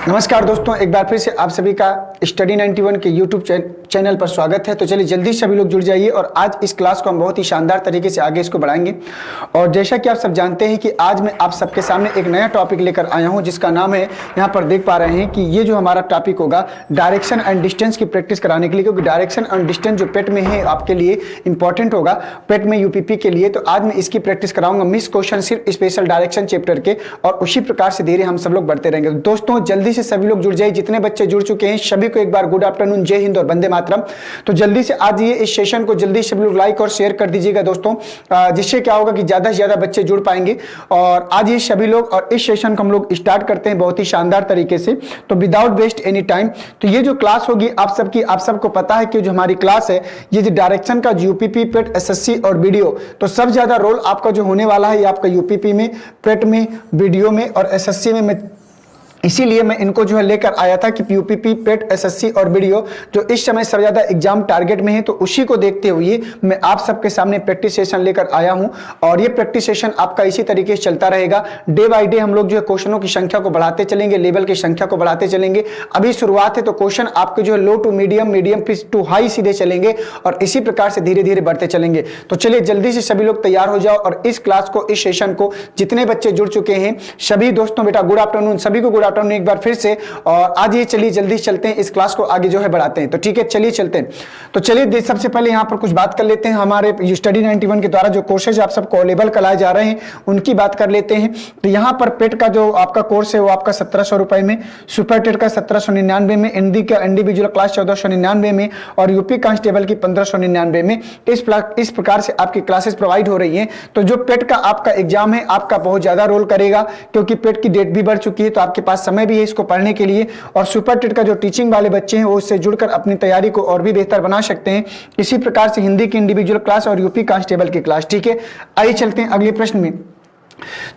नमस्कार दोस्तों, एक बार फिर से आप सभी का स्टडी 91 के यूट्यूब चैनल पर स्वागत है। तो चलिए जल्दी से सभी लोग जुड़ जाइए और आज इस क्लास को हम बहुत ही शानदार तरीके से आगे इसको बढ़ाएंगे। और जैसा कि आप सब जानते हैं कि आज मैं आप सबके सामने एक नया टॉपिक लेकर आया हूं जिसका नाम है, यहाँ पर देख पा रहे हैं कि ये जो हमारा टॉपिक होगा डायरेक्शन एंड डिस्टेंस की प्रैक्टिस कराने के लिए, क्योंकि डायरेक्शन एंड डिस्टेंस जो पेट में है आपके लिए इंपॉर्टेंट होगा पेट में यूपीपी के लिए। तो आज मैं इसकी प्रैक्टिस कराऊंगा मिस क्वेश्चन सिर्फ स्पेशल डायरेक्शन चैप्टर के, और उसी प्रकार से धीरे हम सब लोग बढ़ते रहेंगे। दोस्तों जल्दी से सभी लोग जुड़ जाइए, जितने बच्चे जुड़ चुके हैं सभी को एक बार गुड आफ्टरनून, जय हिंद और वंदे मातरम। तो जल्दी से आज ये इस सेशन को जल्दी से लोग लाइक और शेयर कर दीजिएगा दोस्तों, जिससे क्या होगा कि ज्यादा से ज्यादा बच्चे जुड़ पाएंगे। और आज ये सभी लोग, और इस सेशन को हम लोग स्टार्ट करते हैं बहुत ही शानदार तरीके से, तो विदाउट वेस्ट एनी टाइम। तो ये जो क्लास होगी आप सबको पता है कि जो हमारी क्लास है ये जो डायरेक्शन का यूपीपी, पेट, एसएससी और वीडियो, तो सब ज्यादा रोल आपका जो होने वाला है ये आपका यूपीपी में, पेट में, वीडियो में और एसएससी में। मैं इसीलिए मैं इनको जो है लेकर आया था कि यूपीपी, पेट, एसएससी और वीडियो जो इस समय सबसे ज्यादा एग्जाम टारगेट में है, तो उसी को देखते हुए मैं आप सबके सामने प्रैक्टिस सेशन लेकर आया हूं। और ये प्रैक्टिस सेशन आपका इसी तरीके से चलता रहेगा। डे बाय डे हम लोग जो है क्वेश्चनों की संख्या को बढ़ाते चलेंगे, लेवल की संख्या को बढ़ाते चलेंगे। अभी शुरुआत है तो क्वेश्चन आपके जो है low to medium, medium to high सीधे चलेंगे और इसी प्रकार से धीरे धीरे बढ़ते चलेंगे। तो चलिए जल्दी से सभी लोग तैयार हो जाओ और इस क्लास को, इस सेशन को जितने बच्चे जुड़ चुके हैं सभी दोस्तों, बेटा गुड आफ्टरनून, सभी को गुड आफ्टरनून एक बार फिर से। और आज ये चलिए जल्दी चलते हैं, इस क्लास को आगे जो है बढ़ाते हैं। तो ठीक है चलिए चलते हैं। तो चलिए सबसे पहले यहाँ पर कुछ बात कर लेते हैं, हमारे स्टडी 91 के द्वारा जो कोर्सेज आप सबको अवेलेबल कराए जा रहे हैं उनकी बात कर लेते हैं। तो यहाँ पर पेट का जो आपका कोर्स है वो आपका 1700 रुपए में, सुपर टेट का 1799 में, एनडी का इंडिविजुअल क्लास 1499 में और यूपी कांस्टेबल की 1599 में। इस प्रकार से आपकी क्लासेस प्रोवाइड हो रही हैं। तो जो पेट का आपका एग्जाम है आपका बहुत ज्यादा रोल करेगा, क्योंकि पेट की डेट भी बढ़ चुकी है, तो आपके पास समय भी है इसको पढ़ने के लिए। और सुपर टेट का जो टीचिंग वाले बच्चे हैं वो इससे जुड़कर अपनी तैयारी को और भी बेहतर बना सकते हैं। इसी प्रकार से हिंदी की इंडिविजुअल क्लास और यूपी कांस्टेबल की क्लास। ठीक है, आइए चलते हैं अगले प्रश्न में।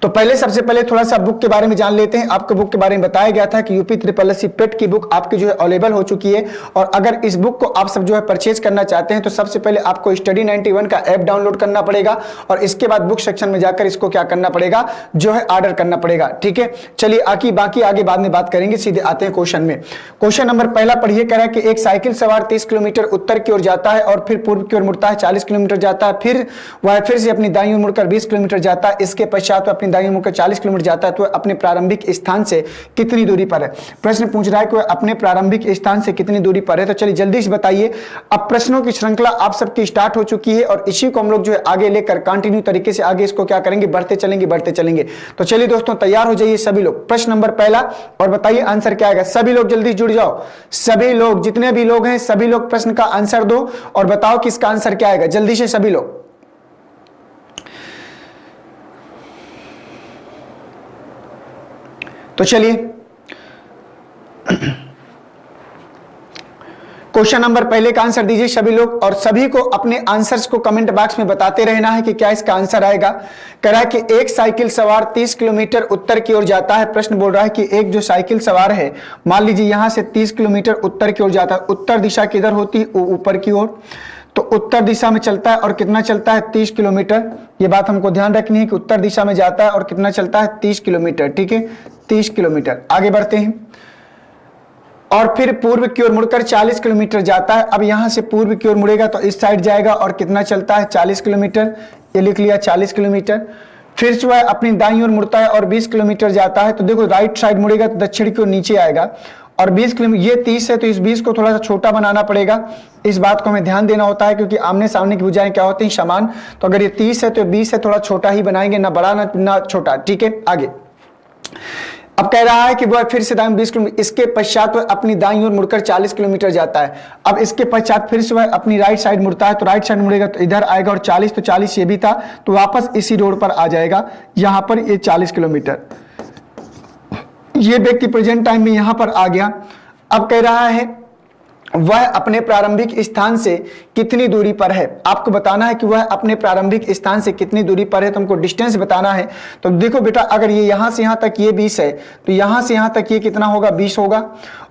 तो सबसे पहले थोड़ा सा बुक के बारे में जान लेते हैं। आपको बुक के बारे में बताया गया था कि यूपी ट्रिपल एससी पेट की बुक आपकी जो है अवेलेबल हो चुकी है। और अगर इस बुक को आप सब जो है परचेज करना चाहते हैं तो सबसे पहले आपको स्टडी 91 का ऐप डाउनलोड करना पड़ेगा और इसके बाद बुक सेक्शन में जाकर इसको क्या करना पड़ेगा, जो है ऑर्डर करना पड़ेगा। ठीक है, चलिए बाकी आगे बाद में बात करेंगे, सीधे आते हैं क्वेश्चन में। क्वेश्चन नंबर पहला पढ़िए, कह रहा है कि एक साइकिल सवार 30 किलोमीटर उत्तर की ओर जाता है और फिर पूर्व की ओर मुड़ता है, 40 किलोमीटर जाता है, फिर वह फिर से अपनी दाईं ओर मुड़कर 20 किलोमीटर जाता है। इसके पश्चात अपनी दाईं ओर 40 किलोमीटर जाता है, तो अपने प्रारंभिक स्थान से कितनी दूरी पर है। प्रश्न पूछ रहा है कि अपने प्रारंभिक स्थान से कितनी दूरी पर है। तो चलिए जल्दी से बताइए। अब प्रश्नों की श्रृंखला आप सबकी स्टार्ट हो चुकी है और इसी को हम लोग जो है आगे लेकर कंटिन्यू तरीके से आगे इसको क्या करेंगे, बढ़ते चलेंगे। तो चलिए दोस्तों तैयार हो जाइए सभी लोग। प्रश्न नंबर पहला और बताइए आंसर क्या आएगा। सभी लोग जल्दी जुड़ जाओ, सभी लोग, जितने भी लोग हैं सभी लोग प्रश्न का आंसर दो और बताओ कि इसका आंसर क्या आएगा। जल्दी से सभी लोग। तो चलिए क्वेश्चन नंबर पहले का आंसर दीजिए सभी लोग, और सभी को अपने आंसर्स को कमेंट बॉक्स में बताते रहना है कि क्या इसका आंसर आएगा। कह रहा है कि एक साइकिल सवार 30 किलोमीटर उत्तर की ओर जाता है। प्रश्न बोल रहा है कि एक जो साइकिल सवार है, मान लीजिए यहां से 30 किलोमीटर उत्तर की ओर जाता है। उत्तर दिशा किधर होती है, ऊपर की ओर, तो उत्तर दिशा में चलता है और कितना चलता है, 30 किलोमीटर। ये बात हमको ध्यान रखनी है कि उत्तर दिशा में जाता है और कितना चलता है, 30 किलोमीटर। ठीक है, 30 किलोमीटर। आगे बढ़ते हैं। और फिर पूर्व की ओर मुड़कर 40 किलोमीटर जाता है। अब यहां से पूर्व की ओर मुड़ेगा तो इस साइड जाएगा और कितना चलता है, 40 किलोमीटर। ये लिख लिया 40 किलोमीटर। फिर जो है अपनी दाईं ओर मुड़ता है और 20 किलोमीटर जाता है। तो देखो राइट साइड मुड़ेगा तो दक्षिण की ओर नीचे आएगा और 20 किलोमीटर, ये 30 है तो इस 20 को थोड़ा सा छोटा बनाना पड़ेगा। इस बात को हमें ध्यान देना होता है क्योंकि आमने सामने की भुजाएं क्या होती हैं, समान। तो अगर ये 30 है तो 20 है, थोड़ा छोटा ही बनाएंगे, ना बड़ा ना छोटा। ठीक है, आगे अब कह रहा है कि वह फिर से दाईं 20 किलोमीटर, इसके पश्चात वह अपनी दाईं ओर मुड़कर 40 किलोमीटर जाता है। अब इसके पश्चात फिर से वह अपनी राइट साइड मुड़ता है, तो राइट साइड मुड़ेगा तो इधर आएगा और 40, तो 40 ये भी था तो वापस इसी रोड पर आ जाएगा। यहां पर ये 40 किलोमीटर, ये व्यक्ति प्रेजेंट टाइम में यहां पर आ गया। अब कह रहा है वह अपने प्रारंभिक स्थान से कितनी दूरी पर है। आपको बताना है कि वह अपने प्रारंभिक स्थान से कितनी दूरी पर है, तो हमको डिस्टेंस बताना है। तो देखो बेटा, अगर ये यहां से यहां तक ये 20 है तो यहां से यहां तक ये कितना होगा, 20 होगा।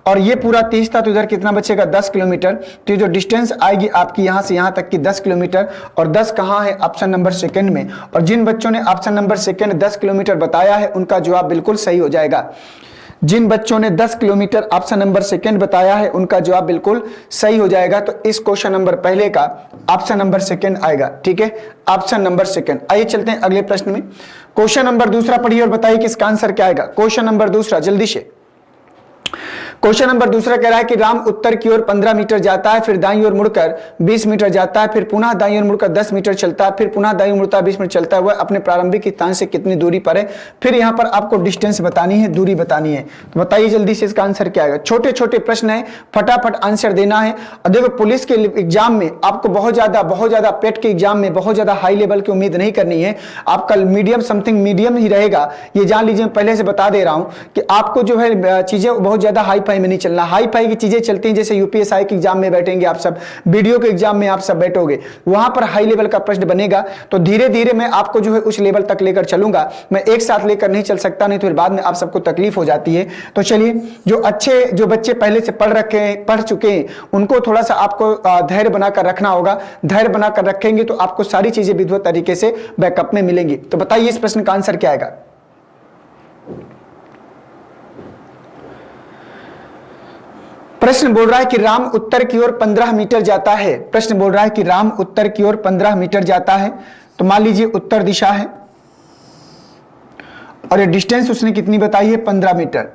और ये पूरा 30 था तो इधर कितना बचेगा, 10 किलोमीटर। तो ये जो डिस्टेंस आएगी आपकी यहां से यहां तक की 10 किलोमीटर। और 10 कहां है, ऑप्शन नंबर सेकंड में। और जिन बच्चों ने ऑप्शन नंबर सेकंड 10 किलोमीटर बताया है उनका जवाब बिल्कुल सही हो जाएगा। जिन बच्चों ने 10 किलोमीटर ऑप्शन नंबर सेकंड बताया है उनका जवाब बिल्कुल सही हो जाएगा। तो इस क्वेश्चन नंबर पहले का ऑप्शन नंबर सेकंड आएगा। ठीक है, ऑप्शन नंबर सेकंड। आइए चलते हैं अगले प्रश्न में। क्वेश्चन नंबर दूसरा पढ़िए और बताइए कि इसका आंसर क्या आएगा। क्वेश्चन नंबर दूसरा जल्दी से। क्वेश्चन नंबर दूसरा कह रहा है कि राम उत्तर की ओर 15 मीटर जाता है, फिर दाईं ओर मुड़कर 20 मीटर जाता है, फिर पुनः दाईं ओर मुड़कर 10 मीटर चलता है, फिर पुनः दाईं ओर मुड़ता 20 मीटर चलता है। वह अपने प्रारंभिक स्थान से कितनी दूरी पर है। फिर यहां पर आपको डिस्टेंस बतानी है, दूरी बतानी है। तो बताइए जल्दी से इसका आंसर क्या आएगा। छोटे छोटे प्रश्न है, फटाफट आंसर देना है। और देखो पुलिस के एग्जाम में आपको बहुत ज्यादा पेट के एग्जाम में बहुत ज्यादा हाई लेवल की उम्मीद नहीं करनी है। आपका मीडियम समथिंग मीडियम ही रहेगा, ये जान लीजिए। पहले से बता दे रहा हूं कि आपको जो है चीजें बहुत ज्यादा हाई फाई में नहीं चलना। हाई फाई की चीजें चलती हैं, जैसे यूपीएसआई के एग्जाम में बैठेंगे आप सब, वीडियो के एग्जाम में आप सब बैठोगे, वहां पर हाई लेवल का प्रश्न बनेगा। तो धीरे धीरे मैं आपको जो है उस लेवल तक लेकर चलूंगा। मैं एक साथ लेकर नहीं चल सकता, नहीं तो फिर बाद में आप सबको तकलीफ हो जाती है। तो चलिए, जो बच्चे पहले से पढ़ चुके हैं उनको थोड़ा सा आपको धैर्य बनाकर रखना होगा। धैर्य बनाकर रखेंगे तो आपको सारी चीजें विधिवत तरीके से बैकअप में मिलेंगी। तो बताइए इस प्रश्न का आंसर क्या आएगा। प्रश्न बोल रहा है कि राम उत्तर की ओर 15 मीटर जाता है। प्रश्न बोल रहा है कि राम उत्तर की ओर 15 मीटर जाता है। तो मान लीजिए उत्तर दिशा है और ये डिस्टेंस उसने कितनी बताई है, 15 मीटर।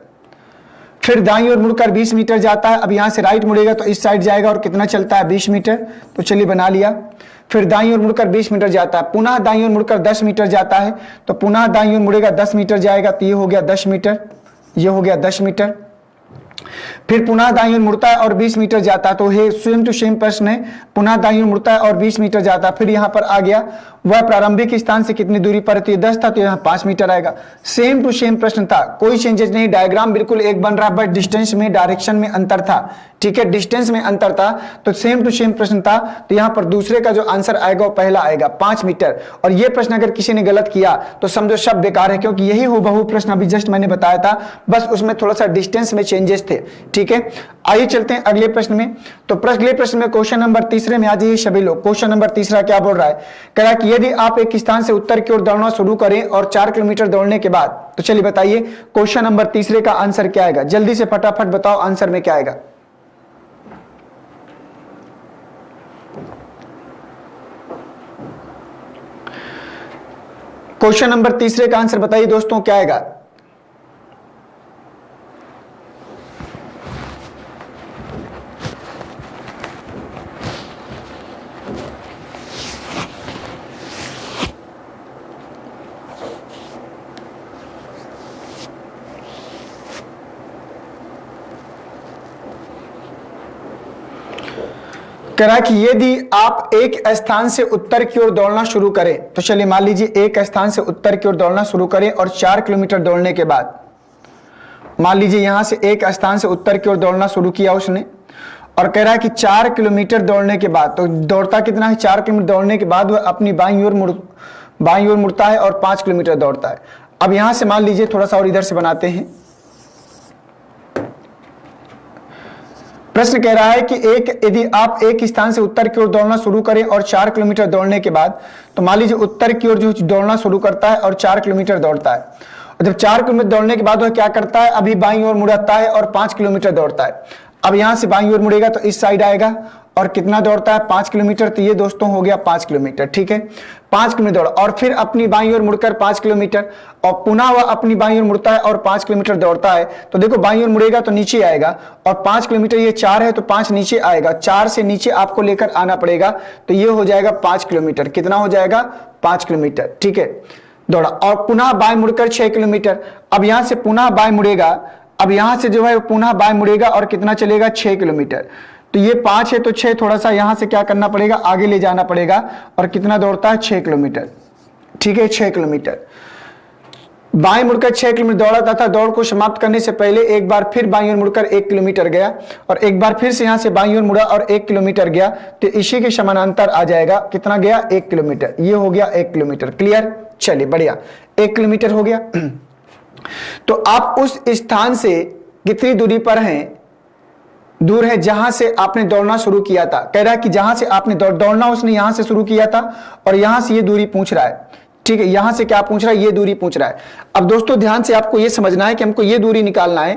फिर दाईं ओर मुड़कर 20 मीटर जाता है। अब यहां से राइट मुड़ेगा तो इस साइड जाएगा और कितना चलता है, 20 मीटर। तो चलिए बना लिया। फिर दाईं ओर मुड़कर 20 मीटर जाता है, पुनः दाईं ओर मुड़कर 10 मीटर जाता है। तो पुनः दाईं ओर मुड़ेगा 10 मीटर जाएगा, तो ये हो गया 10 मीटर, ये हो गया 10 मीटर। फिर पुनः दाईं ओर मुड़ता है और 20 मीटर जाता है। तो ये सेम टू सेम प्रश्न है, पुनः दाईं ओर मुड़ता है और 20 मीटर जाता है। फिर यहां पर आ गया वह प्रारंभिक स्थान से कितनी दूरी पर, तो ये 10 था, तो यहां 5 मीटर आएगा। सेम टू सेम प्रश्न था, कोई चेंजेस नहीं, डायग्राम बिल्कुल एक बन रहा, बट डिस्टेंस में डायरेक्शन में अंतर था। ठीक है, डिस्टेंस में अंतर था, तो सेम टू सेम प्रश्न था। तो यहां पर दूसरे का जो आंसर आएगा वो पहला आएगा, 5 मीटर। और ये प्रश्न अगर किसी ने गलत किया तो समझो सब बेकार है, क्योंकि यही हूबहू प्रश्न अभी जस्ट मैंने बताया था, बस उसमें थोड़ा सा डिस्टेंस में चेंजेस थे। ठीक है, आइए चलते हैं अगले प्रश्न में। तो अगले प्रश्न में क्वेश्चन नंबर तीसरे में आ जाइए सभी लोग। क्वेश्चन नंबर तीसरा क्या बोल रहा है, कह रहा है कि यदि आप एक स्थान से उत्तर की ओर दौड़ना शुरू करें और 4 किलोमीटर दौड़ने के बाद, तो चलिए बताइए क्वेश्चन नंबर तीसरे का आंसर क्या आएगा। जल्दी से फटाफट बताओ आंसर में क्या आएगा। क्वेश्चन नंबर तीसरे का आंसर बताइए दोस्तों क्या आएगा। कह रहा है कि यदि आप एक स्थान से उत्तर की ओर दौड़ना शुरू करें, तो चलिए मान लीजिए एक स्थान से उत्तर की ओर दौड़ना शुरू करें और 4 किलोमीटर दौड़ने के बाद, मान लीजिए यहां से एक स्थान से उत्तर की ओर दौड़ना शुरू किया उसने, और कह रहा है कि 4 किलोमीटर दौड़ने के बाद, तो दौड़ता कितना है, 4 किलोमीटर दौड़ने के बाद वह अपनी बाईं ओर मुड़ता है और 5 किलोमीटर दौड़ता है। अब यहां से मान लीजिए थोड़ा सा और इधर से बनाते हैं। प्रश्न कह रहा है कि यदि आप एक स्थान से उत्तर की ओर दौड़ना शुरू करें और 4 किलोमीटर दौड़ने के बाद, तो मान लीजिए उत्तर की ओर जो दौड़ना शुरू करता है और 4 किलोमीटर दौड़ता है, और जब 4 किलोमीटर दौड़ने के बाद वह क्या करता है, अभी बाईं ओर मुड़ता है और 5 किलोमीटर दौड़ता है। अब यहां से बाईं ओर मुड़ेगा तो इस साइड आएगा और कितना दौड़ता है, 5 किलोमीटर। तो ये दोस्तों हो गया 5 किलोमीटर। ठीक है, 5 किलोमीटर दौड़, और फिर अपनी बाईं ओर मुड़कर 5 किलोमीटर, और पुनः वह अपनी बाईं ओर मुड़ता है और 5 किलोमीटर दौड़ता है। तो देखो बाईं ओर मुड़ेगा तो नीचे आएगा, और 5 किलोमीटर, ये 4 है तो 5 नीचे आएगा, 4 से नीचे आपको लेकर आना पड़ेगा। तो ये हो जाएगा 5 किलोमीटर। कितना हो जाएगा, 5 किलोमीटर। ठीक है, दौड़ा, और पुनः बाएं मुड़कर 6 किलोमीटर। अब यहां से पुनः बाएं मुड़ेगा, अब यहां से जो है पुनः बाएं मुड़ेगा और कितना चलेगा, 6 किलोमीटर। तो ये 5 है तो 6, थोड़ा सा यहां से क्या करना पड़ेगा, आगे ले जाना पड़ेगा, और कितना दौड़ता है, 6 किलोमीटर। ठीक है, 6 किलोमीटर बाएं मुड़कर 6 किलोमीटर दौड़ा था। दौड़ को समाप्त करने से पहले एक बार फिर बाईं ओर मुड़कर 1 किलोमीटर गया, और एक बार फिर से यहां से बाईं ओर मुड़ा और 1 किलोमीटर गया। तो इसी के समानांतर आ जाएगा, कितना गया, 1 किलोमीटर। ये हो गया 1 किलोमीटर। क्लियर, चलिए बढ़िया, 1 किलोमीटर हो गया। तो आप उस स्थान से कितनी दूरी पर हैं, दूर है जहां से आपने दौड़ना शुरू किया था। कह रहा है कि जहां से आपने दौड़ना उसने यहां से शुरू किया था, और यहां से ये दूरी पूछ रहा है। ठीक है, यहां से क्या पूछ रहा है, ये दूरी पूछ रहा है। अब दोस्तों ध्यान से आपको ये समझना है कि हमको ये दूरी निकालना है,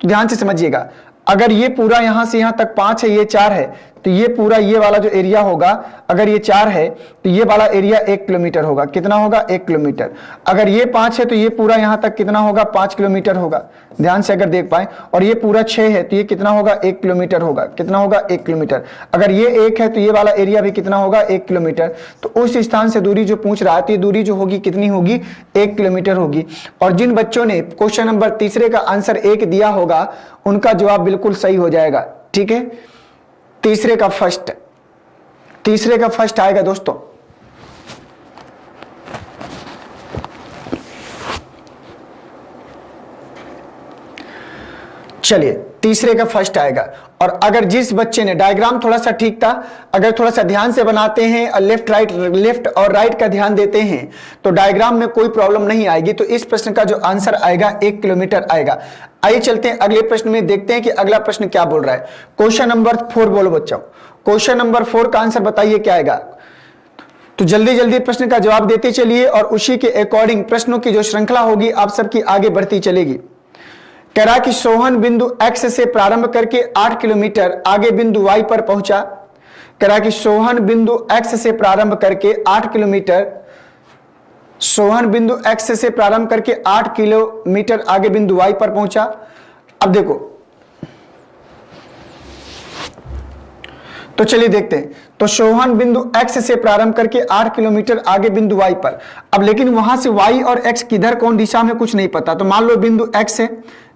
तो ध्यान से समझिएगा। अगर ये पूरा यहां से यहां तक 5 है, ये 4 है, तो ये पूरा ये वाला जो एरिया होगा, अगर ये 4 है तो ये वाला एरिया 1 किलोमीटर होगा। कितना होगा, 1 किलोमीटर। अगर ये 5 है तो ये पूरा यहां तक कितना होगा, 5 किलोमीटर होगा। ध्यान से अगर देख पाए, और ये पूरा 6 है तो ये कितना होगा, 1 किलोमीटर होगा। कितना होगा, 1 किलोमीटर। अगर ये 1 है तो ये वाला एरिया भी कितना होगा, 1 किलोमीटर। तो उस स्थान से दूरी जो पूछ रहा है, तो ये दूरी जो होगी कितनी होगी, 1 किलोमीटर होगी। और जिन बच्चों ने क्वेश्चन नंबर तीसरे का आंसर 1 दिया होगा, उनका जवाब बिल्कुल सही हो जाएगा। ठीक है, तीसरे का फर्स्ट आएगा दोस्तों। चलिए, तीसरे का फर्स्ट आएगा। और अगर जिस बच्चे ने, डायग्राम थोड़ा सा ठीक था, अगर थोड़ा सा ध्यान से बनाते हैं और लेफ्ट और राइट का ध्यान देते हैं तो डायग्राम में कोई प्रॉब्लम नहीं आएगी। तो इस प्रश्न का जो आंसर आएगा 1 किलोमीटर आएगा। आइए चलते हैं अगले प्रश्न में, देखते हैं कि अगला प्रश्न क्या बोल रहा है। क्वेश्चन नंबर 4 बोलो बच्चों, क्वेश्चन नंबर 4 का आंसर बताइए क्या आएगा। तो जल्दी जल्दी प्रश्न का जवाब देते चलिए और उसी के अकॉर्डिंग प्रश्नों की जो श्रृंखला होगी आप सबकी आगे बढ़ती चलेगी। कह रहा कि सोहन बिंदु X से प्रारंभ करके 8 किलोमीटर आगे बिंदु Y पर पहुंचा। कह रहा कि सोहन बिंदु X से प्रारंभ करके 8 किलोमीटर, सोहन बिंदु X से प्रारंभ करके 8 किलोमीटर आगे बिंदु Y पर पहुंचा। अब देखो, तो चलिए देखते हैं। तो सोहन बिंदु X से प्रारंभ करके 8 किलोमीटर आगे बिंदु Y पर। अब लेकिन वहां से Y और X किधर कौन दिशा में कुछ नहीं पता, तो मान लो बिंदु X है।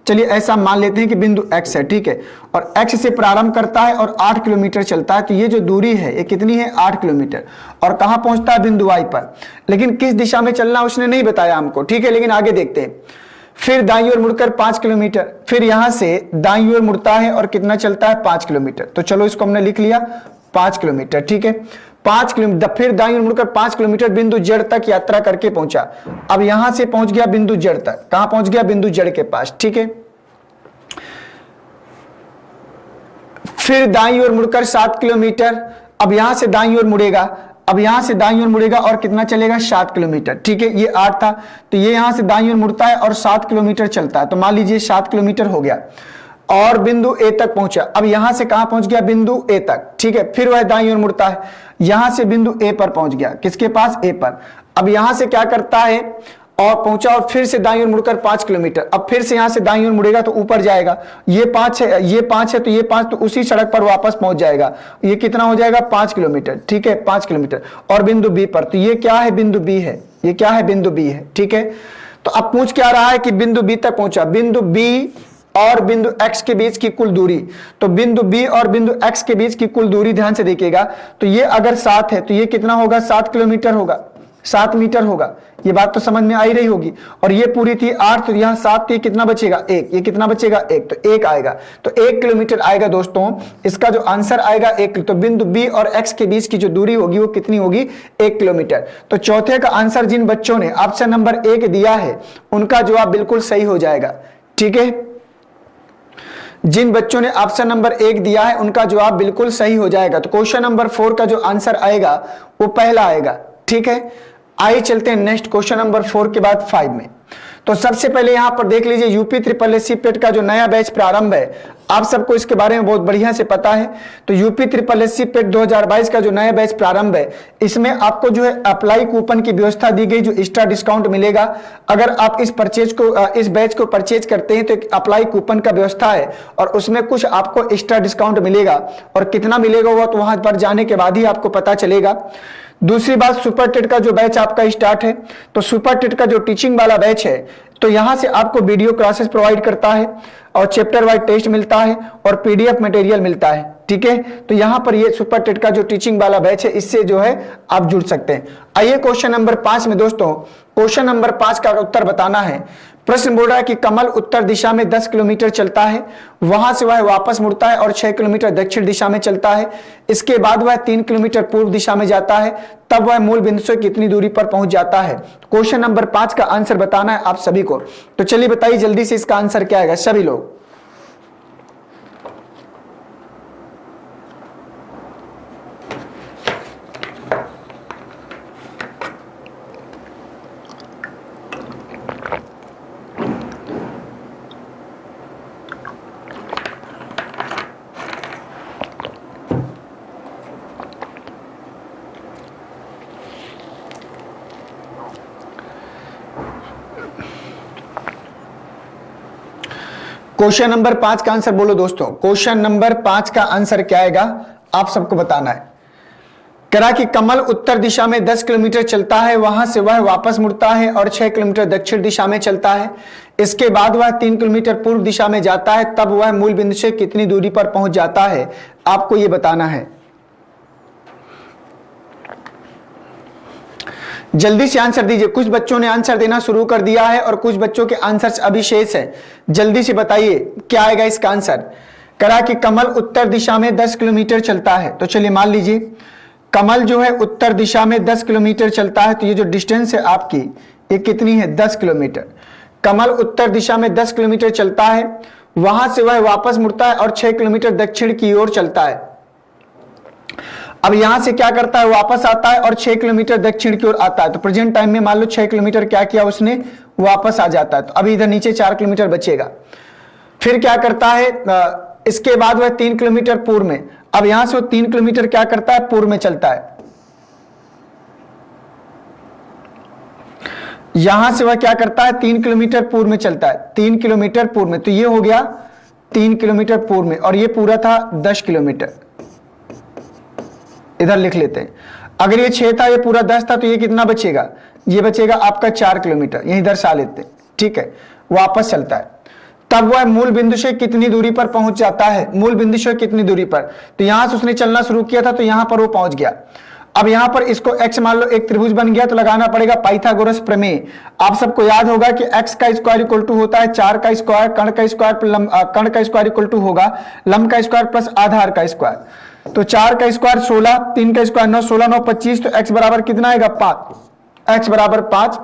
चलिए ऐसा मान लेते हैं कि बिंदु X है, ठीक है, और X से प्रारंभ करता है और 8 किलोमीटर चलता है। तो ये जो दूरी है ये कितनी है, 8 किलोमीटर। और कहां पहुंचता है, बिंदु Y पर। लेकिन किस दिशा में चलना उसने नहीं बताया हमको, ठीक है। लेकिन आगे देखते हैं। फिर दाईं ओर मुड़कर 5 किलोमीटर, फिर यहां से दाईं ओर मुड़ता है और कितना चलता है, 5 किलोमीटर। तो चलो इसको हमने लिख लिया 5 किलोमीटर, ठीक है। 5 किलोमीटर, फिर दाईं ओर मुड़कर 5 किलोमीटर बिंदु जड़ तक यात्रा करके पहुंचा। अब यहां से पहुंच गया बिंदु जड़ तक। कहां पहुंच गया, बिंदु जड़ के पास, ठीक है। फिर दाईं ओर मुड़कर 7 किलोमीटर, अब यहां से दाईं ओर मुड़ेगा, अब यहां से दाईं ओर मुड़ेगा और कितना चलेगा, 7 किलोमीटर, ठीक है। ये 8 था, तो ये यहां से दाईं ओर मुड़ता है और 7 किलोमीटर चलता है। तो मान लीजिए 7 किलोमीटर हो गया और बिंदु ए तक पहुंचा। अब यहां से कहां पहुंच गया, बिंदु ए तक, ठीक है। फिर वह दाईं ओर मुड़ता है, यहां से बिंदु ए पर पहुंच गया। किसके पास, ए पर। अब यहां से क्या करता है, और पहुंचा और फिर से दाईं ओर मुड़कर 5 किलोमीटर। अब फिर से यहां से दाईं ओर मुड़ेगा तो ऊपर जाएगा। ये 5 है, ये 5 है, तो ये 5 तो उसी सड़क पर वापस पहुंच जाएगा। ये कितना हो जाएगा, 5 किलोमीटर, ठीक है, 5 किलोमीटर। और बिंदु बी पर, तो ये क्या है, बिंदु बी है, ये क्या है, बिंदु बी है, ठीक है। तो अब पूछ क्या रहा है कि बिंदु बी तक पहुंचा, बिंदु बी और बिंदु x के बीच की कुल दूरी। तो बिंदु b और बिंदु x के बीच की कुल दूरी ध्यान से देखिएगा। तो ये अगर 7 है तो ये कितना होगा, 7 किलोमीटर होगा, 7 मीटर होगा। ये बात तो समझ में आई रही होगी। और ये पूरी थी 8, तो यहाँ 7, तो ये कितना बचेगा, 1। ये कितना बचेगा, 1, तो 1 आएगा। तो 1 किलोमीटर आएगा दोस्तों। इसका जो आंसर आएगा 1। तो बिंदु बी और x के बीच की जो दूरी होगी वो कितनी होगी, 1 किलोमीटर। तो चौथे का आंसर जिन बच्चों ने ऑप्शन नंबर 1 दिया है उनका जवाब बिल्कुल सही हो जाएगा, ठीक है। जिन बच्चों ने ऑप्शन नंबर 1 दिया है उनका जवाब बिल्कुल सही हो जाएगा। तो क्वेश्चन नंबर 4 का जो आंसर आएगा वो पहला आएगा, ठीक है। आइए चलते हैं नेक्स्ट क्वेश्चन नंबर 4 के बाद 5 में। तो सबसे पहले यहां पर देख लीजिए, यूपी ट्रिपल एससी पेट का जो नया बैच प्रारंभ है, आप सबको इसके बारे में बहुत बढ़िया से पता है। तो यूपी ट्रिपल एससी पेट 2022 का जो नया बैच प्रारंभ है, इसमें आपको जो है अप्लाई कूपन की व्यवस्था दी गई, जो एक्स्ट्रा डिस्काउंट मिलेगा। अगर आप इस बैच को परचेज करते हैं तो एक अप्लाई कूपन का व्यवस्था है और उसमें कुछ आपको एक्स्ट्रा डिस्काउंट मिलेगा। और कितना मिलेगा वो तो वहां पर जाने के बाद ही आपको पता चलेगा। दूसरी बात, सुपर टेट का जो बैच आपका स्टार्ट है, तो सुपर टेट का जो टीचिंग वाला बैच है, तो यहां से आपको वीडियो क्लासेस प्रोवाइड करता है और चैप्टर वाइज टेस्ट मिलता है और पीडीएफ मटेरियल मिलता है, ठीक है। तो यहां पर ये सुपर टेट का जो टीचिंग वाला बैच है, इससे जो है आप जुड़ सकते हैं। आइए क्वेश्चन नंबर 5 में दोस्तों, क्वेश्चन नंबर 5 का उत्तर बताना है। प्रश्न बोल रहा है कि कमल उत्तर दिशा में 10 किलोमीटर चलता है, वहां से वह वापस मुड़ता है और 6 किलोमीटर दक्षिण दिशा में चलता है। इसके बाद वह 3 किलोमीटर पूर्व दिशा में जाता है, तब वह मूल बिंदु से कितनी दूरी पर पहुंच जाता है। क्वेश्चन नंबर 5 का आंसर बताना है आप सभी को। तो चलिए बताइए जल्दी से इसका आंसर क्या आएगा सभी लोग। क्वेश्चन नंबर 5 का आंसर बोलो दोस्तों। क्वेश्चन नंबर 5 का आंसर क्या आएगा आप सबको बताना है। कह रहा कि कमल उत्तर दिशा में 10 किलोमीटर चलता है, वहां से वह वापस मुड़ता है और 6 किलोमीटर दक्षिण दिशा में चलता है। इसके बाद वह 3 किलोमीटर पूर्व दिशा में जाता है, तब वह मूल बिंदु से कितनी दूरी पर पहुंच जाता है, आपको यह बताना है। जल्दी से आंसर दीजिए। कुछ बच्चों ने आंसर देना शुरू कर दिया है और कुछ बच्चों के आंसर्स अभी शेष है। जल्दी से बताइए क्या आएगा इसका आंसर। करा कि कमल उत्तर दिशा में 10 किलोमीटर चलता है, तो चलिए मान लीजिए कमल जो है उत्तर दिशा में 10 किलोमीटर चलता है, तो ये जो डिस्टेंस है आपकी ये कितनी है 10 किलोमीटर। कमल उत्तर दिशा में 10 किलोमीटर चलता है, वहां से वह वापस मुड़ता है और 6 किलोमीटर दक्षिण की ओर चलता है। अब यहां से क्या करता है, वापस आता है और 6 किलोमीटर दक्षिण की ओर आता है। तो प्रेजेंट टाइम में मान लो 6 किलोमीटर क्या किया उसने, वापस आ जाता है। तो अभी इधर नीचे 4 किलोमीटर बचेगा। फिर क्या करता है, इसके बाद वह 3 किलोमीटर पूर्व में, अब यहां से वो 3 किलोमीटर क्या करता है, पूर्व में चलता है। यहां से वह क्या करता है, 3 किलोमीटर पूर्व में चलता है, 3 किलोमीटर पूर्व में। तो ये हो गया 3 किलोमीटर पूर्व में, और ये पूरा था 10 किलोमीटर। इधर लिख लेते हैं। अगर ये 6 था, ये पूरा 10 था, तो ये कितना बचेगा, ये बचेगा आपका 4 किलोमीटर। यहीं दर्शा लेते हैं, ठीक है। वापस चलता है, तब वह मूल बिंदु से कितनी दूरी पर पहुंच जाता है, मूल बिंदु से कितनी दूरी पर। तो यहां से उसने चलना शुरू किया था, तो यहां पर वो पहुंच गया। अब यहां पर इसको x मान लो, एक त्रिभुज बन गया, तो लगाना पड़ेगा पाइथागोरस प्रमेय। आप सबको याद होगा कि x का स्क्वायर इक्वल टू होता है 4 का स्क्वायर, कर्ण का स्क्वायर कर्ण का स्क्वायर इक्वल टू होगा लंब का स्क्वायर प्लस आधार का स्क्वायर। तो 4 का स्क्वायर 16, 3 का स्क्वायर 9, 16 9 25, तो x बराबर कितना आएगा 5, x बराबर 5,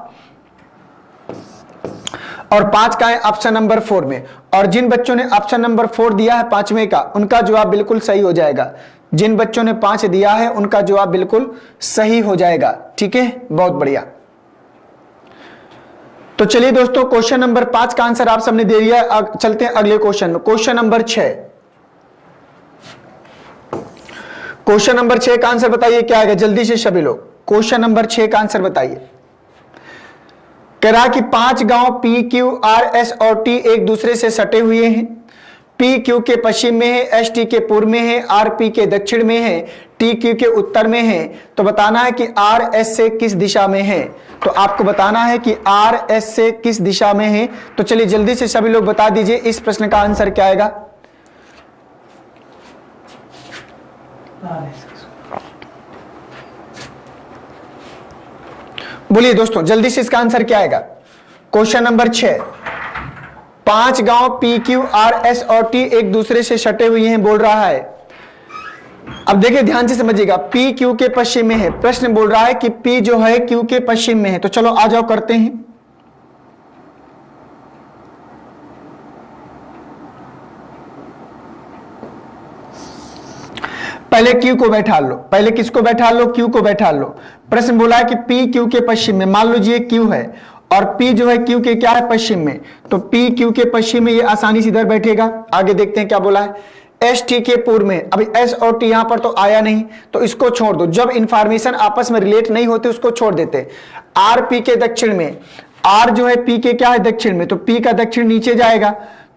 और 5 का है ऑप्शन नंबर 4 में। और जिन बच्चों ने ऑप्शन नंबर 4 दिया है 5वें का, उनका जवाब बिल्कुल सही हो जाएगा। जिन बच्चों ने 5 दिया है उनका जवाब बिल्कुल सही हो जाएगा, ठीक है, बहुत बढ़िया। तो चलिए दोस्तों, क्वेश्चन नंबर 5 का आंसर आप सबने दे दिया। चलते हैं अगले क्वेश्चन में। क्वेश्चन नंबर 6, क्वेश्चन नंबर 6 का आंसर बताइए क्या आएगा, जल्दी से सभी लोग क्वेश्चन नंबर 6 का आंसर बताइए। कह रहा कि 5 गांव P, Q, R, S और T एक दूसरे से सटे हुए हैं। P Q के पश्चिम में है, S T के पूर्व में है, R P के दक्षिण में है, T Q के उत्तर में है। तो बताना है कि R S से किस दिशा में है। तो आपको बताना है कि R S से किस दिशा में है। तो चलिए जल्दी से सभी लोग बता दीजिए इस प्रश्न का आंसर क्या आएगा। बोलिए दोस्तों जल्दी से इसका आंसर क्या आएगा। क्वेश्चन नंबर 6, 5 गांव P, Q, R, S और T एक दूसरे से सटे हुए हैं बोल रहा है। अब देखिए ध्यान से समझिएगा, P Q के पश्चिम में है। प्रश्न बोल रहा है कि P जो है Q के पश्चिम में है। तो चलो आ जाओ करते हैं। पहले Q को बैठा लो, पहले किसको बैठा लो, Q को बैठा लो। प्रश्न बोला है कि P Q के पश्चिम में, मान लो ये Q है और P जो है Q के क्या है, पश्चिम में। तो P Q के पश्चिम में, ये आसानी से इधर बैठेगा। आगे देखते हैं क्या बोला है, S T के पूर्व में। अभी S और T यहां पर तो आया नहीं, तो इसको छोड़ दो। जब इंफॉर्मेशन आपस में रिलेट नहीं होते उसको छोड़ देते। R P के दक्षिण में, R जो है P के क्या है, दक्षिण में। तो P का दक्षिण नीचे जाएगा,